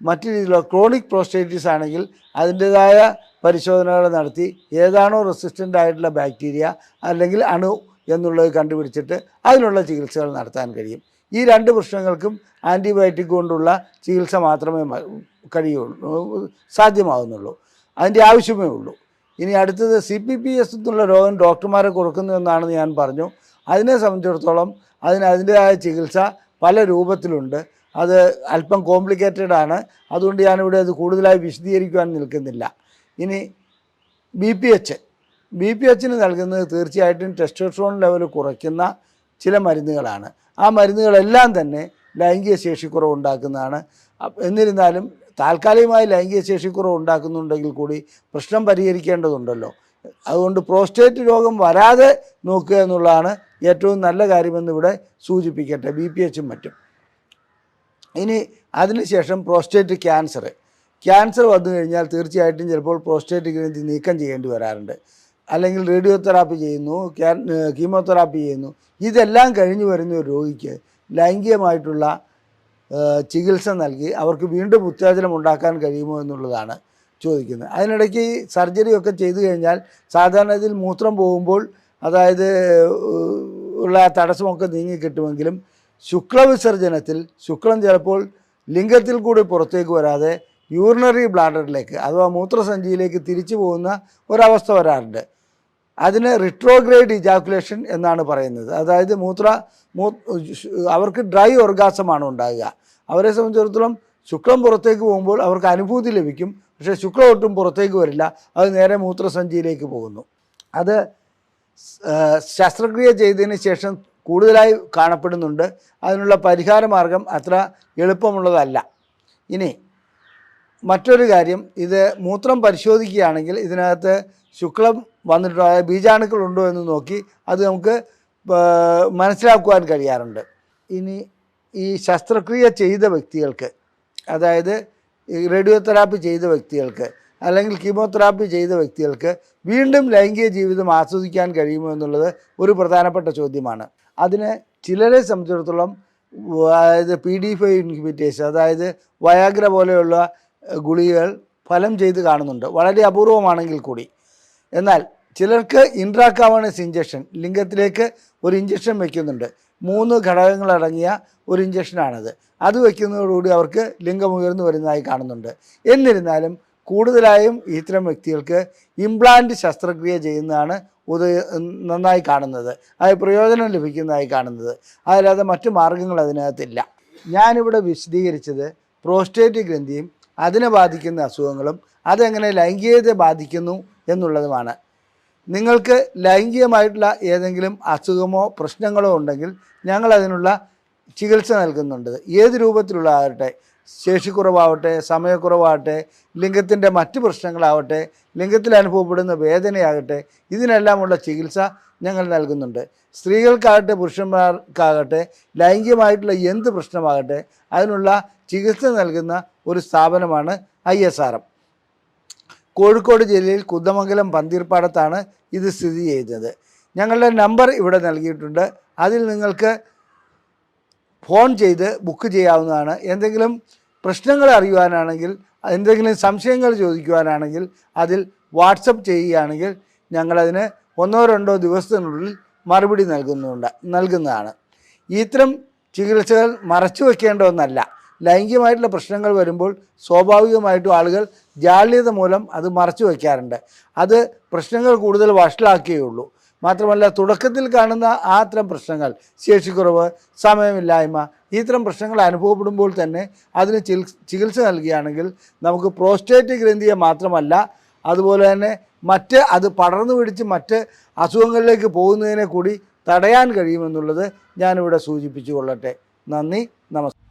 മറ്റു രീതിയിലുള്ള ക്രോണിക് പ്രോസ്റ്റേറ്റിസ് ആണെങ്കിൽ അതിൻ്റേതായ പരിശോധനകൾ നടത്തി ഏതാണോ റെസിസ്റ്റൻ്റ് ആയിട്ടുള്ള ബാക്ടീരിയ അല്ലെങ്കിൽ അണു എന്നുള്ളത് കണ്ടുപിടിച്ചിട്ട് അതിനുള്ള ചികിത്സകൾ നടത്താൻ കഴിയും. ഈ രണ്ട് പ്രശ്നങ്ങൾക്കും ആൻറ്റിബയോട്ടിക് കൊണ്ടുള്ള ചികിത്സ മാത്രമേ സാധ്യമാകുന്നുള്ളൂ, അതിൻ്റെ ആവശ്യമേ ഉള്ളൂ. ഇനി അടുത്തത് CPPS എന്നുള്ള രോഗം ഡോക്ടർമാരെ കൊടുക്കുന്നതെന്നാണെന്ന് ഞാൻ പറഞ്ഞു. അതിനെ സംബന്ധിച്ചിടത്തോളം അതിൻ്റേതായ ചികിത്സ പല രൂപത്തിലുണ്ട്. അത് അല്പം കോംപ്ലിക്കേറ്റഡ് ആണ്, അതുകൊണ്ട് ഞാനിവിടെ അത് കൂടുതലായി വിശദീകരിക്കുവാൻ നിൽക്കുന്നില്ല. ഇനി BPH നൽകുന്നത് തീർച്ചയായിട്ടും ടെസ്റ്റോസ്റ്ററോൺ ലെവൽ കുറയ്ക്കുന്ന ചില മരുന്നുകളാണ്. ആ മരുന്നുകളെല്ലാം തന്നെ ലൈംഗിക ശേഷിക്കുറവ് ഉണ്ടാക്കുന്നതാണ്. എന്നിരുന്നാലും താൽക്കാലികമായി ലൈംഗിക ശേഷിക്കുറവ് ഉണ്ടാക്കുന്നുണ്ടെങ്കിൽ കൂടി പ്രശ്നം പരിഹരിക്കേണ്ടതുണ്ടല്ലോ. അതുകൊണ്ട് പ്രോസ്റ്റേറ്റ് രോഗം വരാതെ നോക്കുക എന്നുള്ളതാണ് ഏറ്റവും നല്ല കാര്യമെന്ന് ഇവിടെ സൂചിപ്പിക്കട്ടെ, BPH മറ്റും. ഇനി അതിനുശേഷം പ്രോസ്റ്റേറ്റ് ക്യാൻസർ വന്നു കഴിഞ്ഞാൽ തീർച്ചയായിട്ടും ചിലപ്പോൾ പ്രോസ്റ്റേറ്റ് ഗ്രന്ഥി നീക്കം ചെയ്യേണ്ടി വരാറുണ്ട്. അല്ലെങ്കിൽ റേഡിയോതെറാപ്പി ചെയ്യുന്നു, കീമോതെറാപ്പി ചെയ്യുന്നു. ഇതെല്ലാം കഴിഞ്ഞു വരുന്ന ഒരു രോഗിക്ക് ലൈംഗികമായിട്ടുള്ള ചികിത്സ നൽകി അവർക്ക് വീണ്ടും ഉത്തേജനം ഉണ്ടാക്കാൻ കഴിയുമോ എന്നുള്ളതാണ് ചോദിക്കുന്നത്. അതിനിടയ്ക്ക് സർജറിയൊക്കെ ചെയ്തു കഴിഞ്ഞാൽ സാധാരണ ഇതിൽ മൂത്രം പോകുമ്പോൾ അതായത് ഉള്ള തടസ്സമൊക്കെ നീങ്ങിക്കിട്ടുമെങ്കിലും ശുക്ലവിസർജനത്തിൽ ശുക്ലം ചിലപ്പോൾ ലിംഗത്തിൽ കൂടി പുറത്തേക്ക് വരാതെ യൂറിനറി ബ്ലാഡറിലേക്ക് അഥവാ മൂത്രസഞ്ചിയിലേക്ക് തിരിച്ചു പോകുന്ന ഒരവസ്ഥ വരാറുണ്ട്. അതിന് റിട്രോഗ്രേഡ് ഇജാക്കുലേഷൻ എന്നാണ് പറയുന്നത്. അതായത് അവർക്ക് ഡ്രൈ ഓർഗാസമാണ് ഉണ്ടാകുക. അവരെ സംബന്ധിച്ചിടത്തോളം ശുക്ലം പുറത്തേക്ക് പോകുമ്പോൾ അവർക്ക് അനുഭൂതി ലഭിക്കും, പക്ഷേ ശുക്ലം ഒട്ടും പുറത്തേക്ക് വരില്ല, അത് നേരെ മൂത്രസഞ്ചിയിലേക്ക് പോകുന്നു. അത് ശസ്ത്രക്രിയ ചെയ്തതിന് ശേഷം കൂടുതലായി കാണപ്പെടുന്നുണ്ട്. അതിനുള്ള പരിഹാര മാർഗം അത്ര എളുപ്പമുള്ളതല്ല. ഇനി മറ്റൊരു കാര്യം, ഇത് മൂത്രം പരിശോധിക്കുകയാണെങ്കിൽ ഇതിനകത്ത് ശുക്ലം വന്നിട്ടോ ബീജാണുക്കളുണ്ടോ എന്ന് നോക്കി അത് നമുക്ക് മനസ്സിലാക്കുവാൻ കഴിയാറുണ്ട്. ഇനി ഈ ശസ്ത്രക്രിയ ചെയ്ത വ്യക്തികൾക്ക്, അതായത് റേഡിയോതെറാപ്പി ചെയ്ത വ്യക്തികൾക്ക് അല്ലെങ്കിൽ കീമോതെറാപ്പി ചെയ്ത വ്യക്തികൾക്ക് വീണ്ടും ലൈംഗിക ജീവിതം ആസ്വദിക്കാൻ കഴിയുമോ എന്നുള്ളത് ഒരു പ്രധാനപ്പെട്ട ചോദ്യമാണ്. അതിന് ചിലരെ സംബന്ധിച്ചിടത്തോളം അതായത് PD5 ഇൻഹിബിറ്റേഴ്സ്, അതായത് വയാഗ്ര പോലെയുള്ള ഗുളികകൾ ഫലം ചെയ്ത് കാണുന്നുണ്ട്, വളരെ അപൂർവമാണെങ്കിൽ കൂടി. എന്നാൽ ചിലർക്ക് ഇൻട്രാകാവേണസ് ഇഞ്ചക്ഷൻ, ലിംഗത്തിലേക്ക് ഒരു ഇഞ്ചക്ഷൻ വയ്ക്കുന്നുണ്ട്. 3 ഘടകങ്ങളടങ്ങിയ ഒരു ഇഞ്ചക്ഷനാണത്. അത് വയ്ക്കുന്നതോടുകൂടി അവർക്ക് ലിംഗം ഉയർന്നു വരുന്നതായി കാണുന്നുണ്ട്. എന്നിരുന്നാലും കൂടുതലായും ഇത്തരം വ്യക്തികൾക്ക് ഇംപ്ലാന്റ് ശസ്ത്രക്രിയ ചെയ്യുന്നതാണ് നന്നായി കാണുന്നത്, അത് പ്രയോജനം ലഭിക്കുന്നതായി കാണുന്നത്. അതല്ലാതെ മറ്റു മാർഗങ്ങൾ അതിനകത്തില്ല. ഞാനിവിടെ വിശദീകരിച്ചത് പ്രോസ്റ്റേറ്റ് ഗ്രന്ഥിയും അതിനെ ബാധിക്കുന്ന അസുഖങ്ങളും അതെങ്ങനെ ലൈംഗികതയെ ബാധിക്കുന്നു എന്നുള്ളതുമാണ്. നിങ്ങൾക്ക് ലൈംഗികമായിട്ടുള്ള ഏതെങ്കിലും അസുഖമോ പ്രശ്നങ്ങളോ ഉണ്ടെങ്കിൽ ഞങ്ങളതിനുള്ള ചികിത്സ നൽകുന്നുണ്ട്. ഏത് രൂപത്തിലുള്ളതാകട്ടെ, ശേഷിക്കുറവാവട്ടെ, സമയക്കുറവാകട്ടെ, ലിംഗത്തിൻ്റെ മറ്റ് പ്രശ്നങ്ങളാവട്ടെ, ലിംഗത്തിൽ അനുഭവപ്പെടുന്ന വേദനയാകട്ടെ, ഇതിനെല്ലാമുള്ള ചികിത്സ ഞങ്ങൾ നൽകുന്നുണ്ട്. സ്ത്രീകൾക്കാകട്ടെ പുരുഷന്മാർക്കാകട്ടെ ലൈംഗികമായിട്ടുള്ള എന്ത് പ്രശ്നമാകട്ടെ അതിനുള്ള ചികിത്സ നൽകുന്ന ഒരു സ്ഥാപനമാണ് ISRM. കോഴിക്കോട് ജില്ലയിൽ കുന്ദമംഗലം പന്തീർപ്പാടത്താണ് ഇത് സ്ഥിതി ചെയ്യുന്നത്. ഞങ്ങളുടെ നമ്പർ ഇവിടെ നൽകിയിട്ടുണ്ട്. അതിൽ നിങ്ങൾക്ക് ഫോൺ ചെയ്ത് ബുക്ക് ചെയ്യാവുന്നതാണ്. എന്തെങ്കിലും പ്രശ്നങ്ങൾ അറിയുവാനാണെങ്കിൽ, എന്തെങ്കിലും സംശയങ്ങൾ ചോദിക്കുവാനാണെങ്കിൽ അതിൽ വാട്സപ്പ് ചെയ്യുകയാണെങ്കിൽ ഞങ്ങളതിന് 1-2 ദിവസത്തിനുള്ളിൽ മറുപടി നൽകുന്നതാണ്. ഇത്തരം ചികിത്സകൾ മറച്ചു വയ്ക്കേണ്ട ഒന്നല്ല. ലൈംഗികമായിട്ടുള്ള പ്രശ്നങ്ങൾ വരുമ്പോൾ സ്വാഭാവികമായിട്ടും ആളുകൾ ജാള്യത മൂലം അത് മറച്ചു വയ്ക്കാറുണ്ട്. അത് പ്രശ്നങ്ങൾ കൂടുതൽ വഷളാക്കുകയുള്ളൂ. മാത്രമല്ല, തുടക്കത്തിൽ കാണുന്ന ആ അത്തരം പ്രശ്നങ്ങൾ, ശേഷിക്കുറവ്, സമയമില്ലായ്മ, ഇത്തരം പ്രശ്നങ്ങൾ അനുഭവപ്പെടുമ്പോൾ തന്നെ അതിന് ചികിത്സ നൽകുകയാണെങ്കിൽ നമുക്ക് പ്രോസ്റ്റേറ്റ് ഗ്രന്ഥിയെ മാത്രമല്ല അതുപോലെ തന്നെ അത് പടർന്നു പിടിച്ച് മറ്റ് അസുഖങ്ങളിലേക്ക് പോകുന്നതിനെ കൂടി തടയാൻ കഴിയുമെന്നുള്ളത് ഞാനിവിടെ സൂചിപ്പിച്ചു കൊള്ളട്ടെ. നന്ദി, നമസ്കാരം.